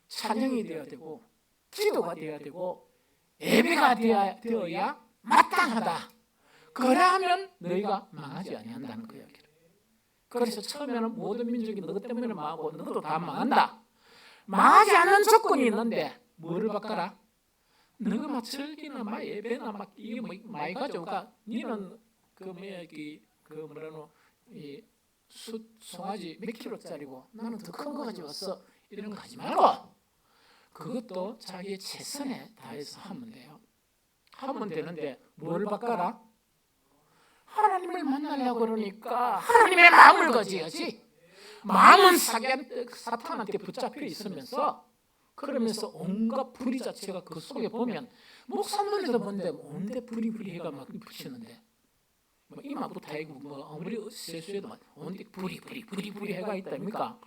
찬양이 되어야 되고 기도가 되어야 되고 예배가 되어야 마땅하다. 그러면 너희가 망하지 아니한다는 그 이야기를. 그래서 처음에는 모든 민족이 너 때문에 망하고 너도 다 망한다. 망하지 않는 조건이 있는데 뭐를 바꿔라? 너가 막 절기나 막 예배나 막 이게 뭐 많이 가져오가 니는 이 송아지 몇 킬로짜리고 나는 더 큰 거 가져왔어. 이런 거 하지 말고 그것도 자기의 최선에 다해서 하면 돼요. 하면 되는데 뭘 바꿔라? 하나님을 만나려고 그러니까 하나님의 마음을 가져야지. 마음은 사탄한테 붙잡혀 있으면서 그러면서 온갖 불의 자체가 그 속에 보면 목사님들도 본데 온데 불이해가 막 붙이는데 뭐 이마부터 해고 뭐 아무리 세수해도 온데 불이해가 있다니까.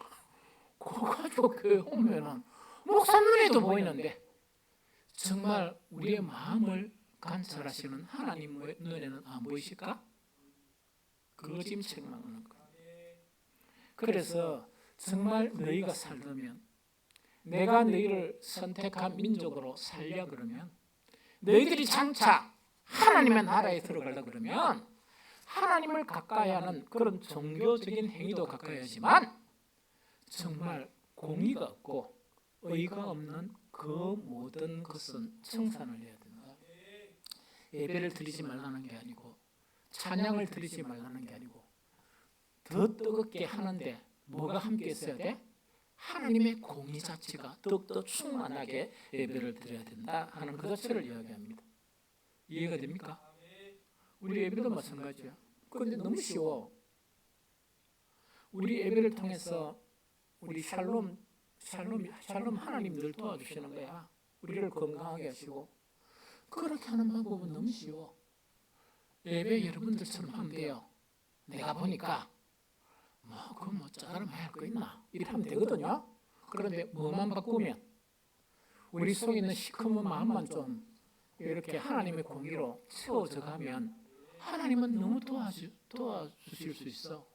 그거 가지고 교회 오면은 목사 눈에도 보이는데 정말 우리의 마음을 관찰하시는 하나님의 눈에는 안 보이실까? 그거 지금 책망하는 거예요. 그래서 정말 너희가 살려면 내가 너희를 선택한 민족으로 살려 그러면 너희들이 장차 하나님의 나라에 들어가려 그러면 하나님을 가까이 하는 그런 종교적인 행위도 가까이 하지만 정말 공의가 없고 의가 없는 그 모든 것은 청산을 해야 된다. 예배를 드리지 말라는 게 아니고 찬양을 드리지 말라는 게 아니고 더 뜨겁게 하는데 뭐가 함께 있어야 돼? 하나님의 공의 자체가 더욱더 충만하게 예배를 드려야 된다 하는 그 자체를 이야기합니다. 이해가 됩니까? 우리 예배도 마찬가지야. 그런데 너무 쉬워. 우리 예배를 통해서 우리 샬롬 하나님 늘 도와주시는 거야. 우리를 건강하게 하시고 그렇게 하는 방법은 너무 쉬워. 예배 여러분들처럼 하면 돼요. 내가 보니까 그뭐 짜다름 해야 할 거 있나? 이렇게 하면 되거든요. 그런데 뭐만 바꾸면 우리 속에 있는 시커먼 마음만 좀 이렇게 하나님의 공의로 채워져 가면 하나님은 너무 도와주실 수 있어.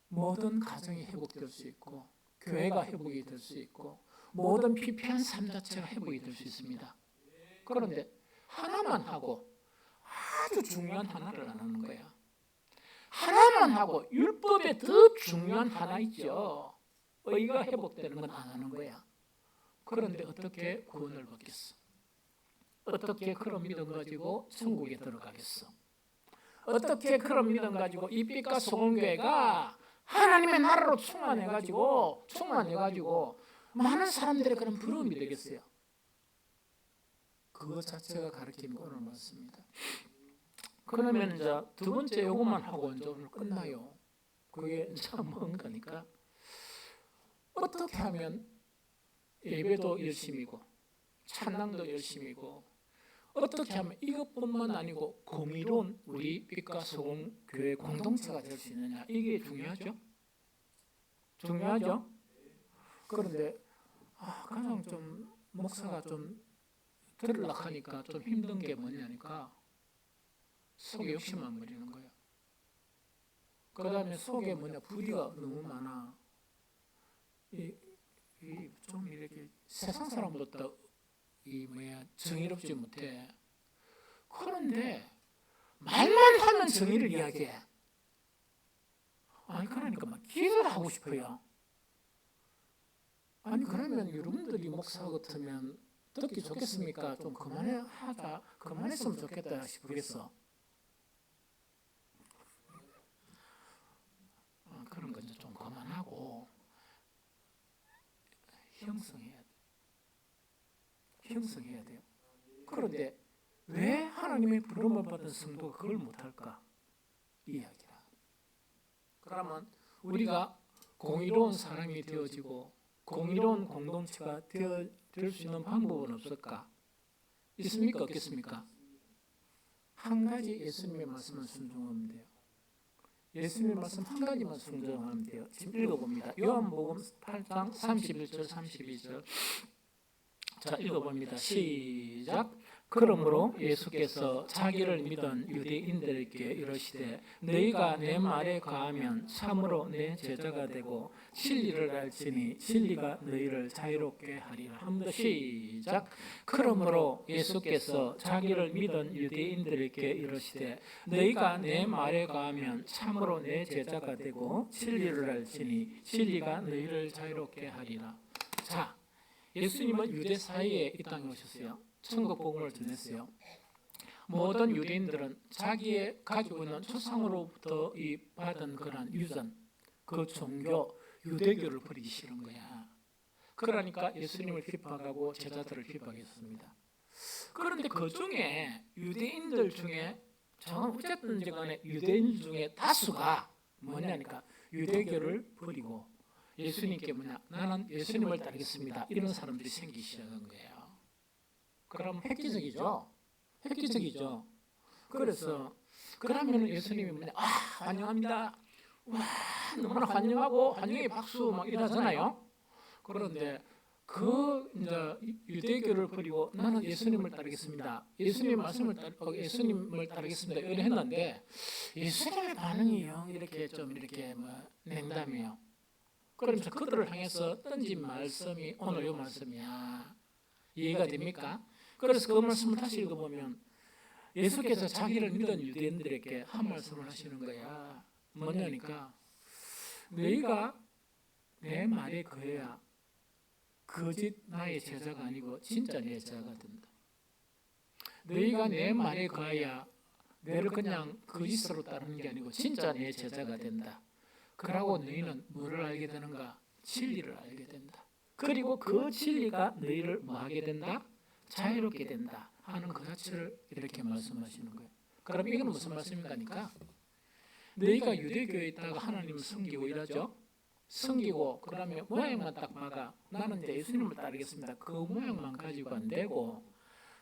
모든 가정이 회복될 수 있고 교회가 회복이 될 수 있고 모든 피폐한 삶 자체가 회복이 될 수 있습니다. 그런데 하나만 하고 아주 중요한 하나를 안 하는 거야. 하나만 하고 율법에 더 중요한 하나 있죠. 의가 회복되는 건 안 하는 거야. 그런데 어떻게 구원을 받겠어? 어떻게 그런 믿음 가지고 천국에 들어가겠어? 어떻게 그런 믿음 가지고 이 빛과 소금교회가 하나님의 나라로 충만해가지고 많은 사람들의 그런 부러움이 되겠어요? 그것 자체가 가르치는 오늘 말씀입니다. 그러면 이제 두 번째 요것만 하고 이제 오늘 끝나요. 그게 이제 뭔가니까 어떻게 하면 예배도 열심이고 찬양도 열심이고 어떻게 하면 이것뿐만 아니고 공의로운 우리 빛과 소금 교회 공동체가 될 수 있느냐, 이게 중요하죠. 그런데 가장 좀 목사가 좀 들으려고 하니까 좀 힘든 게 뭐냐니까 속에 욕심만 부리는 거예요. 그 다음에 속에 부리가 너무 많아. 좀 이렇게 세상 사람보다 정의롭지 못해. 그런데 말만 하면 정의를 이야기해. 그러니까 막 기도를 하고 싶어요. 그러면 여러분들이 목사 같으면 듣기 좋겠습니까? 좀 그만했으면 좋겠다 싶겠어. 그런 건 좀 그만하고 형성해야 돼요. 그런데 왜 하나님의 부름을 받은 성도가 그걸 못할까? 이야기라. 그러면 우리가 공의로운 사람이 되어지고 공의로운 공동체가 될 수 있는 방법은 없을까? 있습니까? 없겠습니까? 한 가지 예수님의 말씀을 순종하면 돼요. 예수님의 말씀 한 가지만 순종하면 돼요. 지금 읽어봅니다. 요한복음 8장 31절 32절. 자, 읽어봅니다. 시작. 그러므로 예수께서 자기를 믿은 유대인들에게 이르시되 너희가 내 말에 거하면 참으로 내 제자가 되고 진리를 알지니 진리가 너희를 자유롭게 하리라. 한 번 더 시작. 그러므로 예수께서 자기를 믿은 유대인들에게 이르시되 너희가 내 말에 거하면 참으로 내 제자가 되고 진리를 알지니 진리가 너희를 자유롭게 하리라. 자, 예수님은 유대 사이에 이 땅에 오셨어요. 천국 복음을 전했어요. 모든 유대인들은 자기의 가지고 있는 조상으로부터 받은 그런 유전, 그 종교, 유대교를 버리기 싫은 거야. 그러니까 예수님을 비판하고 제자들을 비판했습니다. 그런데 그 중에 유대인들 중에 어쨌든 간에 유대인 중에 다수가 뭐냐니까 유대교를 버리고 예수님께 나는 예수님을 따르겠습니다. 이런 사람들이 생기기 시작한 거예요. 그럼 획기적이죠. 그래서 그러면 예수님이 환영합니다. 너무나 환영하고 환영의 박수 막 이러잖아요. 그런데 이제 유대교를 버리고 나는 예수님을 따르겠습니다. 예수님을 따르겠습니다. 이렇게 했는데 예수님의 반응이 이렇게 좀 냉담해요. 그러면서 그들을 향해서 던진 말씀이 오늘 이 말씀이야. 이해가 됩니까? 그래서 그 말씀을 다시 읽어보면 예수께서 자기를 믿은 유대인들에게 한 말씀을 하시는 거야. 뭐냐니까 너희가 내 말에 거해야 거짓 나의 제자가 아니고 진짜 내 제자가 된다. 너희가 내 말에 거해야 내를 그냥 거짓으로 따르는 게 아니고 진짜 내 제자가 된다. 그러고 너희는 뭐를 알게 되는가? 진리를 알게 된다. 그리고 그 진리가 너희를 뭐하게 된다? 자유롭게 된다 하는 그 자체를 이렇게 말씀하시는 거예요. 그럼 이건 무슨 말씀인가니까 너희가 유대교에 있다가 하나님을 섬기고 일하죠. 섬기고 그다음에 모양만 딱 봐가 나는 이제 예수님을 따르겠습니다. 그 모양만 가지고 안 되고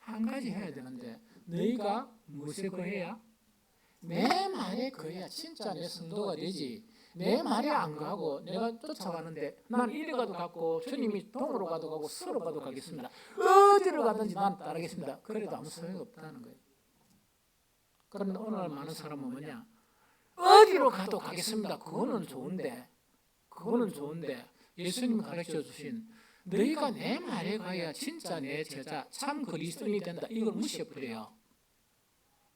한 가지 해야 되는데 너희가 무엇에 거해야? 내 말에 거해야 진짜 내 성도가 되지. 내 말에 안 가고 내가 쫓아가는데 난 이리 가도 갔고 주님이 동으로 가도 가고 서로 가도 가겠습니다. 어디로 가든지 난 따르겠습니다. 그래도 아무 소용이 없다는 거예요. 그런데 오늘 많은 사람은 뭐냐? 어디로 가도 가겠습니다. 그거는 좋은데 예수님이 가르쳐 주신 너희가 내 말에 가야 진짜 내 제자 참 그리스도인이 된다. 이걸 무시해버려요.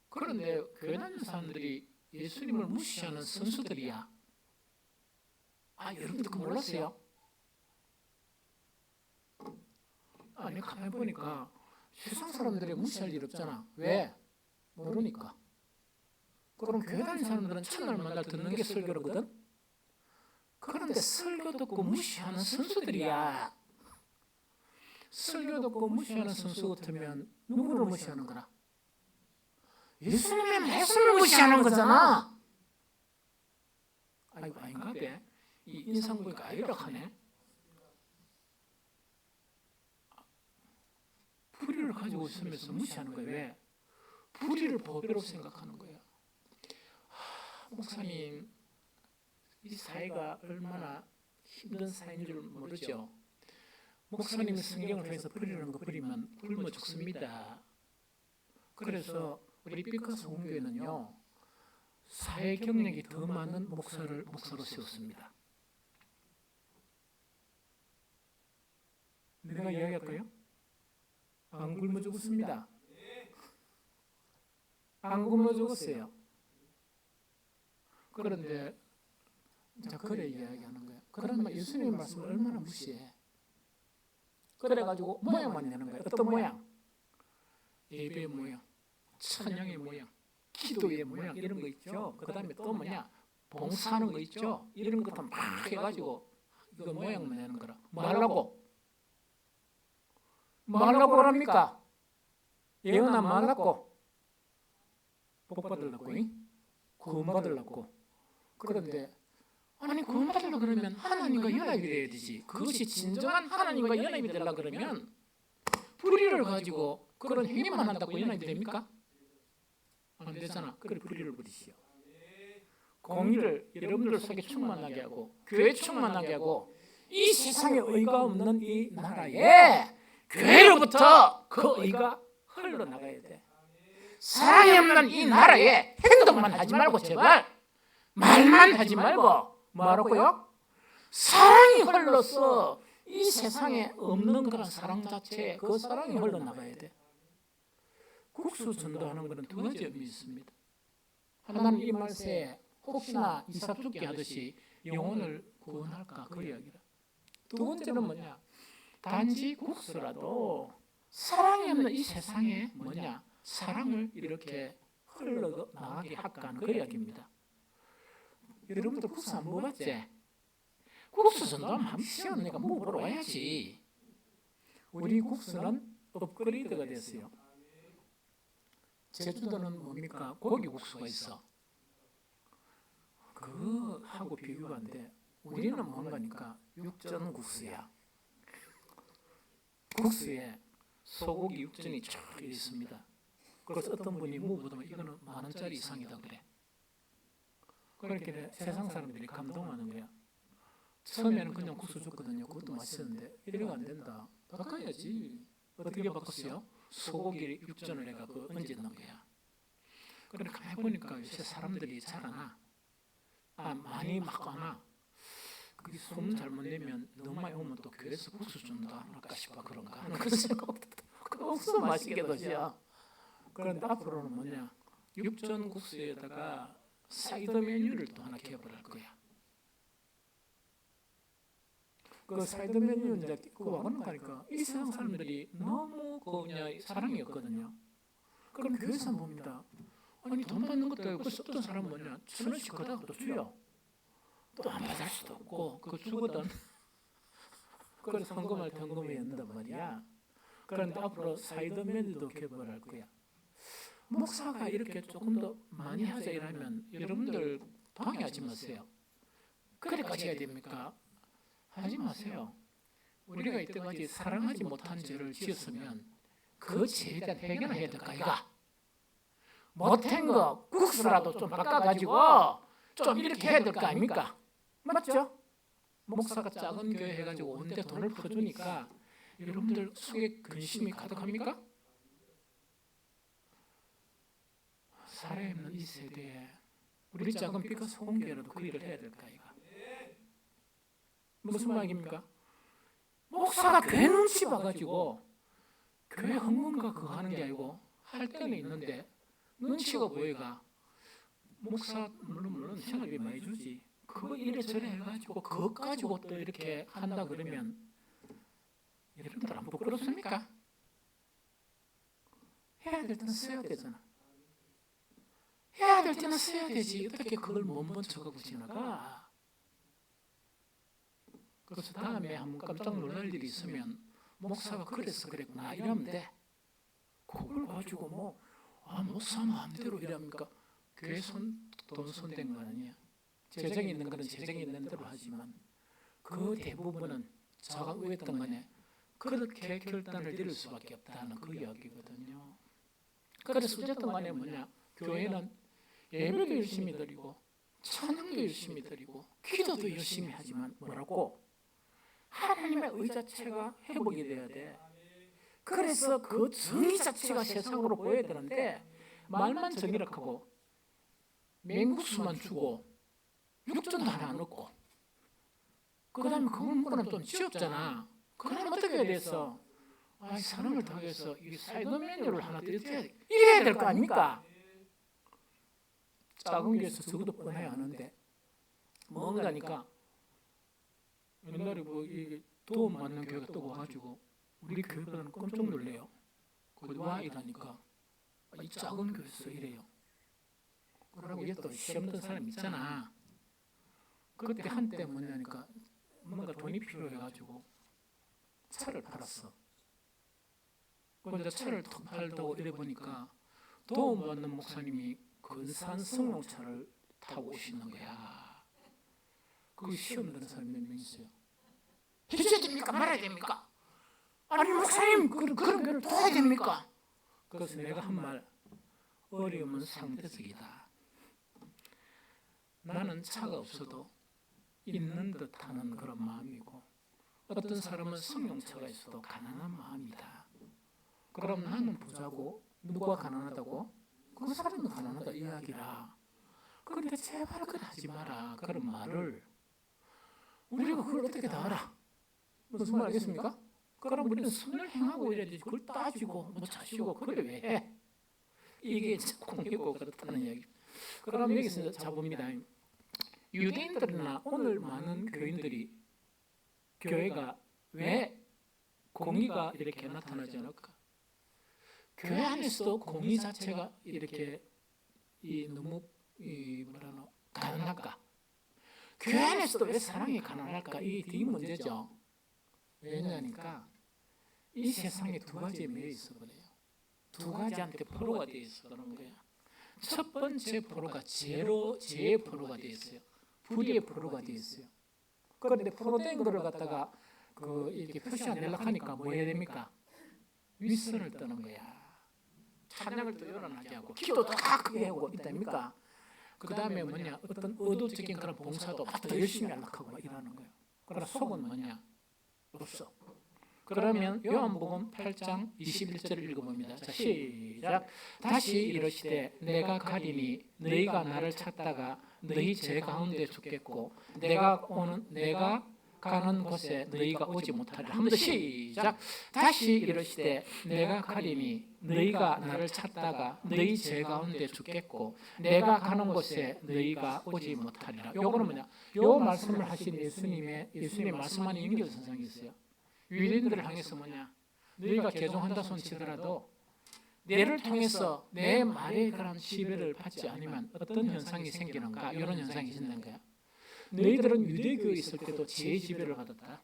그런데 교회 다니는 사람들이 예수님을 무시하는 선수들이야. 여러분들 그거 몰랐어요? 아니 가만히 보니까 세상 사람들이 무시할 일 없잖아. 왜? 모르니까. 그럼 교회 다니는 사람들은 첫날 만날 듣는 게 설교거든. 그런데 설교 듣고 무시하는 선수들이야. 설교 듣고 무시하는 선수 같으면 누구를 무시하는 거라? 예수님의 말씀을 무시하는 거잖아. 아이고 아닌가 봐. 이 인상 보니까 아이락하네. 불의를 가지고 있으면서 무시하는 거예요. 왜? 불의를 보배로 생각하는 거예요. 목사님, 이 사회가 얼마나 힘든 사회인 줄 모르죠. 목사님이 성경을 통해서 불의라는 거 버리면 굶어 죽습니다. 그래서 우리 피카소 공교회는요, 사회 경력이 더 많은 목사로 세웠습니다. 내가 이야기할까요? 안 굶어 죽었습니다. 안 굶어 죽었어요. 그런데 자 그래 이야기하는 거예요. 그러면 예수님의 말씀을 얼마나 무시해? 그래가지고 모양만 내는 거예요. 어떤 모양? 예배의 모양, 찬양의 모양, 기도의 모양 이런 거 있죠. 그 다음에 또 뭐냐? 봉사하는 거 있죠. 이런 것도 막 해가지고 이거 모양만 내는 거라. 뭐 하려고? 뭐 하려고 그럽니까? 예언아 뭐 하려고? 복 받으려고, 구원 받으려고. 그런데 아니 구원 받으려고 그러면 하나님과 연합이 돼야 되지. 그것이 진정한 하나님과 연합이 되려고 그러면 불의를 가지고 그런 행위만 한다고 연합이 됩니까? 안 되잖아. 그래 불의를 버리시오. 공의를 여러분들 속에 충만하게 하고 교회 충만하게 하고 이 세상에 의가 없는 이 나라에 교회로부터 그 의가 흘러나가야 돼. 사랑이 없는 이 나라에 행동만 하지 말고 제발 말만 하지 말고 뭐하라고요? 사랑이 흘러서 이 세상에 없는 그런 사랑 자체에 그 사랑이 흘러나가야 돼. 국수 전도하는 것은 두 가지 의미 있습니다. 하나는 이 말세에 혹시나 이삭 죽게 하듯이 영혼을 구원할까 그 이야기라. 두 번째는 뭐냐? 단지 국수라도 사랑이 없는 이 세상에 뭐냐? 사랑을 이렇게 흘러나가게 할까 하는 그 이야기입니다. 여러분들 국수 안 먹어봤지? 국수 전도하면 한 시간 내가 먹어보러 와야지. 우리 국수는 업그레이드가 됐어요. 제주도는 뭡니까? 고기 국수가 있어. 그하고 비교가 안 돼. 우리는 뭔가니까 육전 국수야. 국수에 소고기 육전이 쫙 있습니다. 그래서 어떤 분이 무보다면 이거는 10,000원짜리 이상이다 그래. 그렇게 세상 사람들이 감동하는 거야. 처음에는 그냥 국수 줬거든요. 그것도 맛있었는데 이래가 안 된다. 바꿔야지. 어떻게 바꿨어요? 소고기 육전을 내가 얹어놓은 거야. 그러니까 가만히 보니까 요새 사람들이 잘 안 와. 많이 막 안 와. 그게 소문 잘못 내면 너무 많이 오면 또 교회에서 국수 준다 할까 싶어 그런가 하는 그런 생각도 국수 맛있게 드셔. 그런데 앞으로는 뭐냐? 육전 국수에다가 사이드 메뉴를 또 하나 개발할 거야. 그 사이드 메뉴 이제 그거 와가는 거니까 이 세상 사람들이 너무 그냥 사랑이 없거든요. 그럼 교회에서 봅니다. 아니 돈 받는 것도 아니고 어떤 사람 뭐냐? 1,000원씩 거다가 또 주요. 또 안 받을 수도 없고 그 주거든. 그래서 헌금할 때 헌금이 된단 말이야. 그런데 앞으로 사이드 메뉴도 개발할 거야. 목사가 이렇게 조금 더 많이 하자 이러면 여러분들 방해하지 마세요. 그래까지 해야 됩니까? 하지 마세요. 우리가 이때까지 사랑하지 못한 죄를 지었으면 그 죄에 대한 해결을 해야 될까 이가. 못한 거 국수라도 좀 바꿔가지고 좀 이렇게 해야 될 거 아닙니까? 맞죠? 목사가 작은 교회 해가지고 온데 돈을 퍼주니까 여러분들 속에 근심이 가득합니까? 살아있는 이 세대에 우리 작은 빛과 소금교회라도 그 일을 해야 될까 이가. 무슨 말입니까? 목사가 교회 눈치 봐가지고 교회 헌금과 그거 하는 게 아니고 할 때는 있는데 눈치가 보여가 목사 물론 생활비 많이 주지 그거 이래저래 해가지고 그거 가지고 또 이렇게 한다 그러면 여러분들 안 부끄럽습니까? 해야 될 때는 써야 되잖아. 해야 될 때는 써야 되지 어떻게 그걸 몸번 척하고 지나가. 그래서 다음에 한번 깜짝 놀랄 일이 있으면 목사가 그래서 그랬구나 이러면 돼. 그걸 가지고 목사 마음대로 이랍니까? 교회 돈 손댄 거 아니야. 재정이 있는 거는 재정이 있는 대로 하지만 그 대부분은 자가 의했던 거네. 그렇게 결단을 내릴 수밖에 없다는 그 이야기거든요. 그래서 어쨌든 간에 뭐냐? 교회는 예배도 열심히 드리고 찬양도 열심히 드리고 기도도 열심히 하지만 뭐라고? 하나님의 의 자체가 회복이 돼야 돼. 그래서 그 정의 자체가 세상으로 보여야 되는데 말만 정의라고 하고 맹국수만 주고 육전도 하나 안 넣고 그 다음에 그걸 먹으면 좀 지없잖아. 그러면 어떻게 해야 돼서 사람을 통해서 이 사이드 메뉴를 하나 이래야 될 거 아닙니까? 작은 교회에서 적어도 뻔해 아는데 뭔가니까 옛날에 이 도움 받는 교회가 또 와가지고 우리 교회보다는 깜짝 놀래요. 거기 와 이러니까 이 작은 교회에서 이래요. 그러고 이게 또 시험 든 사람 있잖아. 그때 한때 뭐냐니까 뭔가 돈이 필요해가지고 차를 팔았어. 근데 차를 턱 팔다고 이래 보니까 도움 받는 목사님이 근사한 승용차를 타고 오시는 거야. 그 시험 드는 사람이 몇 명 있어요. 해줘야 됩니까? 말아야 됩니까? 아니 목사님 그런 거를 도와야 됩니까? 그래서 내가 한 말 어려움은 상대적이다. 나는 차가 없어도 있는 듯하는 그런 마음이고 어떤 사람은 승용차가 있어도 가난한 마음이다. 그럼 나는 부자고 누가 가난하다고? 그 사람은 가난하다 이야기라. 그런데 제발 그걸 하지 마라. 그런 말을 우리가 그걸 어떻게 다 알아? 무슨 말 알겠습니까? 그럼 우리는 선을 행하고 이래야 되지. 그걸 따지고 자시고 그걸 왜 해? 이게 공이고 그렇다는 이야기. 그럼 여기서 잡봅니다. 유대인들이나 오늘 많은 교인들이 교회가 왜 공의가 이렇게 나타나지 않을까? 교회 안에서도 공의 자체가 이렇게 너무 가난할까? 교회 안에서도 왜 사랑이 가난할까? 이 문제죠. 왜냐하니까 이 세상에 두 가지에 매여 있어 그래요. 두 가지한테 포로가 되어 있어 그런 거야. 첫 번째 포로가 죄의 포로가 되어 있어요. 불의의 포로가 되어 있어요. 그런데 포로된 거를 갖다가 이렇게 표시 안 내려고 하니까 뭐 해야 됩니까? 윗선을 떠는 거야. 찬양을 또 열어나게 하고 기도도 다 크게 하고 있답니까? 그 다음에 뭐냐 어떤 의도적인 그런 봉사도 더 열심히 하려고 하고 이러는 거예요. 그러나 속은 뭐냐? 없어. 그러면 요한복음 8장 21절을 읽어봅니다. 자, 시작. 다시 이르시되 내가 가리니 너희가 나를 찾다가 너희 죄 가운데 죽겠고 내가 가는 곳에 너희가 오지 못하리라. 한 번 더 시작. 다시 이르시되 내가 가리니 너희가 나를 찾다가 너희 죄 가운데 죽겠고 내가 가는 곳에 너희가 오지 못하리라. 요거는 뭐냐? 요 말씀을 하신 예수님의 말씀하는 연결선상이 있어요. 유대인들을 향해서 뭐냐? 너희가 개종한다 손 치더라도 내를 통해서 내 말에 그런 지배를 받지 않으면 어떤 현상이 생기는가? 이런 현상이 생기는 거야. 너희들은 유대교에 있을 때도 제 지배를 받았다.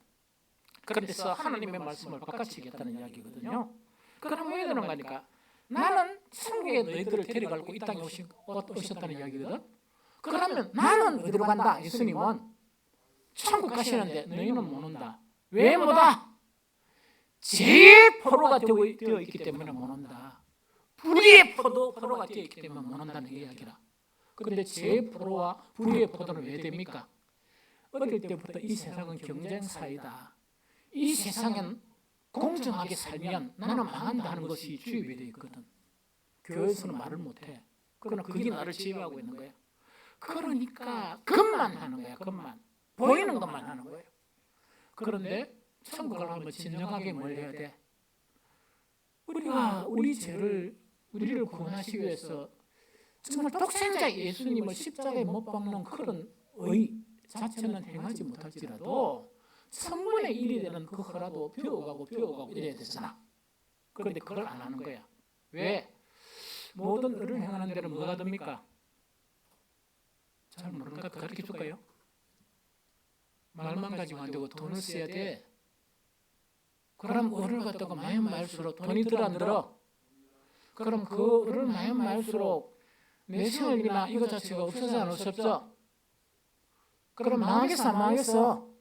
그래서 하나님의 말씀을 바꿔치겠다는 이야기거든요. 그럼 왜 그런 거니까? 나는 천국에 너희들을 데려가고 이 땅에 오셨다는 이야기거든. 그러면 나는 어디로 간다? 예수님은 천국 가시는데 너희는 못 온다. 왜 못 와? 죄의 포로가 되어 있기 때문에 못 온다. 불의의 포로가 되어 있기 때문에 못 온다는 이야기라. 그런데 죄의 포로와 불의의 포도는 왜 됩니까? 어릴 때부터 이 세상은 경쟁사이다. 이 세상은 공정하게 살면 나는 망한다 하는 것이 주입이 되어 있거든. 교회에서는 말을 못해. 그러나 그게 나를 지배하고 있는 거야. 그러니까 것만 하는 거야. 것만. 보이는 것만 하는 거예요. 그런데 천국을 하면 진정하게 뭘 해야 돼? 우리가 우리를 구원하시기 위해서 정말 독생자 예수님을 십자가에 못 박는 그런 의 자체는 행하지 못할지라도 1000분의 1이 되는 그 허라도 배워가고 이래야 되잖아. 그런데 그걸 안 하는 거야. 왜? 모든 의를 행하는 데는 뭐가 됩니까? 잘 모르는 것 가르쳐 줄까요? 말만 가지고 안 되고 돈을 써야 돼. 그럼 의를 갖다가 많으면 많을수록 돈이 들어 안 들어? 그럼 그 의를 많으면 많을수록 내 생활비나 이거 자체가 없어져 안 없었죠? 그럼 망하겠어 안 망하겠어?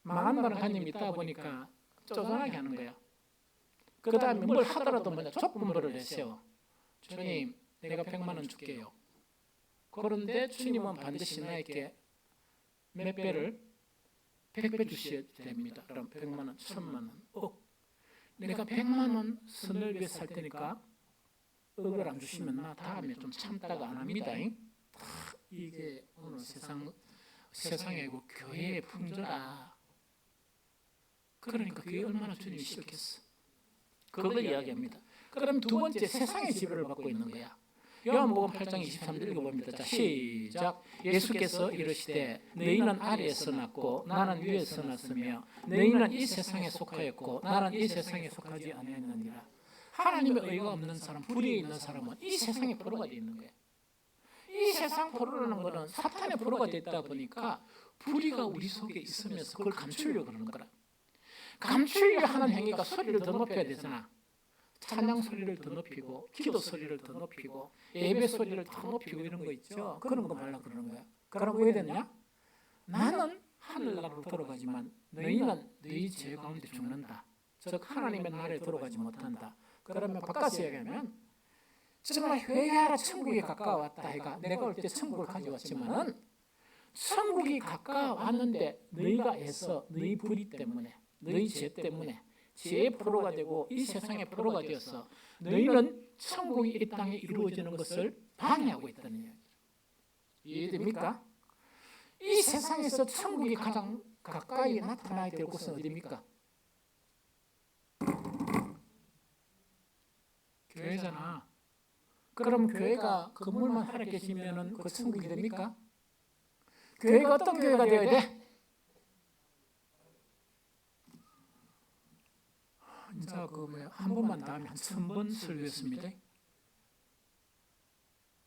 망한다는 관념이 있다 보니까 쪼잔하게 하는 거야. 그 다음에 뭘 하더라도 뭐냐 족분부를 내세워. 주님 내가 100만 원 줄게요. 그런데 주님은 반드시 나에게 몇 배를 100배 주셔야 됩니다. 그럼 100만 원, 1000만 원, 억. 내가 100만 원 선을 위해 살 테니까 억을 안 주시면 나 다음에 좀 참다가 안 합니다. 이게 오늘 세상에 교회의 풍조다. 그러니까 그게 얼마나 주님이 싫겠어. 그걸 이야기합니다. 그럼 두 번째 세상의 지배를 받고 있는 거야. 요한복음 8장 23절 읽어봅니다. 자, 시작. 예수께서 이르시되 너희는 아래에서 났고 나는 위에서 났으며 너희는 이 세상에 속하였고 나는 이 세상에 속하지 아니하였느니라. 하나님의 의가 없는 사람, 불의에 있는 사람은 이 세상의 포로가 되어 있는 거예요. 이 세상 포로라는 것은 사탄의 포로가 되다 보니까 불의가 우리 속에 있으면서 그걸 감추려고 그러는 거라. 감추려 하는 행위가 소리를 더 높여야 되잖아. 찬양 소리를 더 높이고 기도 소리를 더 높이고 예배 소리를 더 높이고 이런 거 있죠. 그런 거 말라 그러는 거야. 그럼 왜 되냐? 나는 하늘나라로 돌아가지만 너희는 너희 죄 가운데 죽는다. 즉 하나님의 나라에 돌아가지 못한다. 그러면 바꿔서 얘기하면 정말 회개하라 천국이 가까웠다 해가 내가 올 때 천국을 가져왔지만은 천국이 가까웠는데 너희가 애써 너희 불의 때문에 너희 죄 때문에 죄의 포로가 되고 이 세상의 포로가 되어서 너희는 천국이 이 땅에 이루어지는 것을 방해하고 있다는 이야기죠. 이해됩니까? 이 세상에서 천국이 가장 가까이 나타나야 될 곳은 어디입니까? 교회잖아. 그럼 교회가 건물만 하나 계시면은 그 천국이 됩니까? 교회가 어떤 교회가 되어야 돼? 이제 한 번만 더 하면 한 1000번 설교했습니다.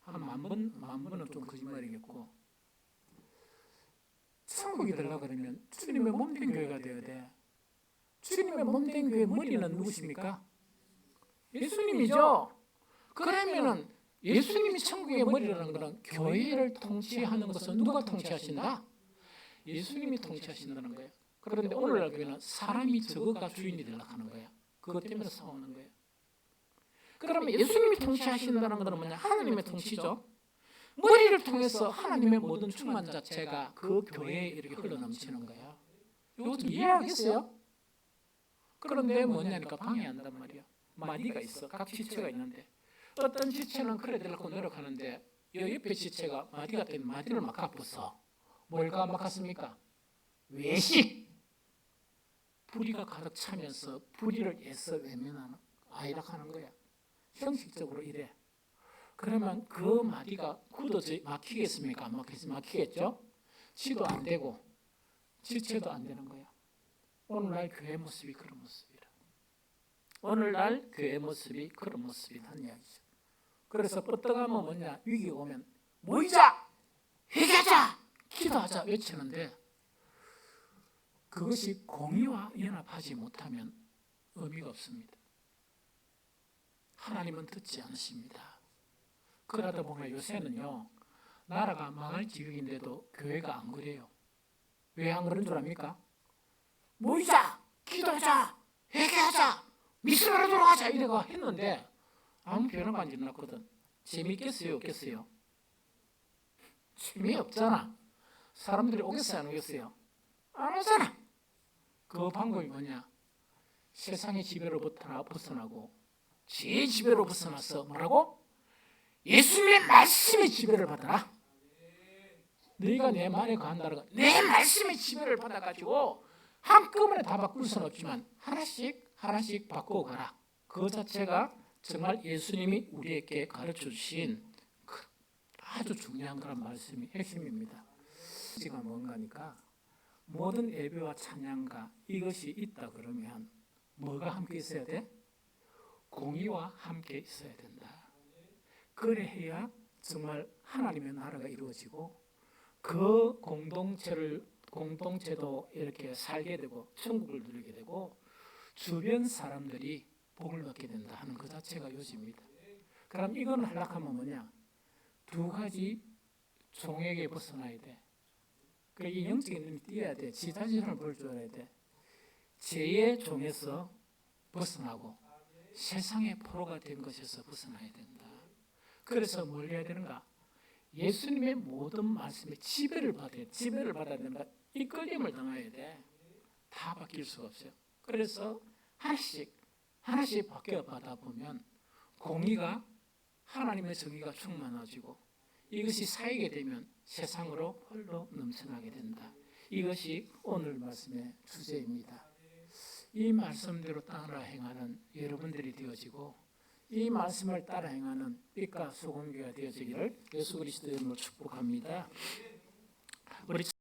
한 10,000번은 좀 거짓말이겠고 천국이 되려고 그러면 주님의 몸된 교회가 되어야 돼. 주님의 몸된 교회 머리는 누구십니까? 예수님이죠. 그러면은 예수님이 천국의 머리라는 것은 교회를 통치하는 것은 누가 통치하신다? 예수님이 통치하신다는 거예요. 그런데 오늘날 교회는 사람이 저거가 주인이 되려고 하는 거야. 그것 때문에 싸우는 거예요. 그러면 예수님이 통치하신다는 것은 뭐냐? 하나님의 통치죠. 머리를 통해서 하나님의 모든 충만 자체가 그 교회에 이렇게 흘러넘치는 거야. 이거 좀 이해하겠어요? 그런데 뭐냐니까 방해한단 말이야. 마디가 있어. 각 지체가 있는데 어떤 지체는 그래 되려고 노력하는데 이 옆에 지체가 마디가 되면 마디를 막 갚았어. 뭘가 막았습니까? 외식. 불의가 가득 차면서 불의를 애써 외면하는 아이락하는 거야. 형식적으로 이래. 그러면 그 마디가 굳어져 막히겠습니까? 안 막히겠죠? 치도 안 되고 지체도 안 되는 거야. 오늘날 교회 모습이 그런 모습이라. 오늘날 교회 모습이 그런 모습이란 이야기죠. 그래서 뻗어가면 뭐냐? 위기가 오면 모이자! 회개하자! 기도하자! 외치는데 그것이 공의와 연합하지 못하면 의미가 없습니다. 하나님은 듣지 않으십니다. 그러다 보면 요새는요, 나라가 망할 지경인데도 교회가 안 그래요. 왜 안 그런 줄 압니까? 모이자! 기도하자! 회개하자! 미스바로 돌아가자! 이래가 했는데 아무 변화가 안 일어났거든. 재미있겠어요? 없겠어요? 재미없잖아. 사람들이 오겠어요? 안 오겠어요? 안 오잖아. 그 방법이 뭐냐? 세상의 지배로부터 벗어나고 죄의 지배로 벗어나서 뭐라고? 예수님의 말씀의 지배를 받아라. 너희가 내 말에 거한다라고 내 말씀의 지배를 받아가지고 한꺼번에 다 바꿀 수는 없지만 하나씩 바꾸어 가라. 그 자체가 정말 예수님이 우리에게 가르쳐 주신 아주 중요한 그런 말씀이 핵심입니다. 지금 뭔가니까 모든 예배와 찬양가 이것이 있다 그러면 뭐가 함께 있어야 돼? 공의와 함께 있어야 된다. 그래야 정말 하나님의 나라가 이루어지고 그 공동체도 이렇게 살게 되고 천국을 누리게 되고 주변 사람들이 복을 받게 된다 하는 그 자체가 요지입니다. 그럼 이건 하려면 뭐냐? 두 가지 종에게 벗어나야 돼. 이 영적인 눈이 띄어야 돼. 지자신을 보여줘야 돼. 죄의 종에서 벗어나고 세상의 포로가 된 것에서 벗어나야 된다. 그래서 뭘 해야 되는가? 예수님의 모든 말씀에 지배를 받아야 된다. 이끌림을 당해야 돼. 다 바뀔 수가 없어요. 그래서 하나씩 바뀌어 받아 보면 공의가 하나님의 정의가 충만해지고 이것이 쌓이게 되면 세상으로 홀로 넘쳐나게 된다. 이것이 오늘 말씀의 주제입니다. 이 말씀대로 따라 행하는 여러분들이 되어지고 이 말씀을 따라 행하는 빛과 소금교가 되어지기를 예수 그리스도의 이름으로 축복합니다. 우리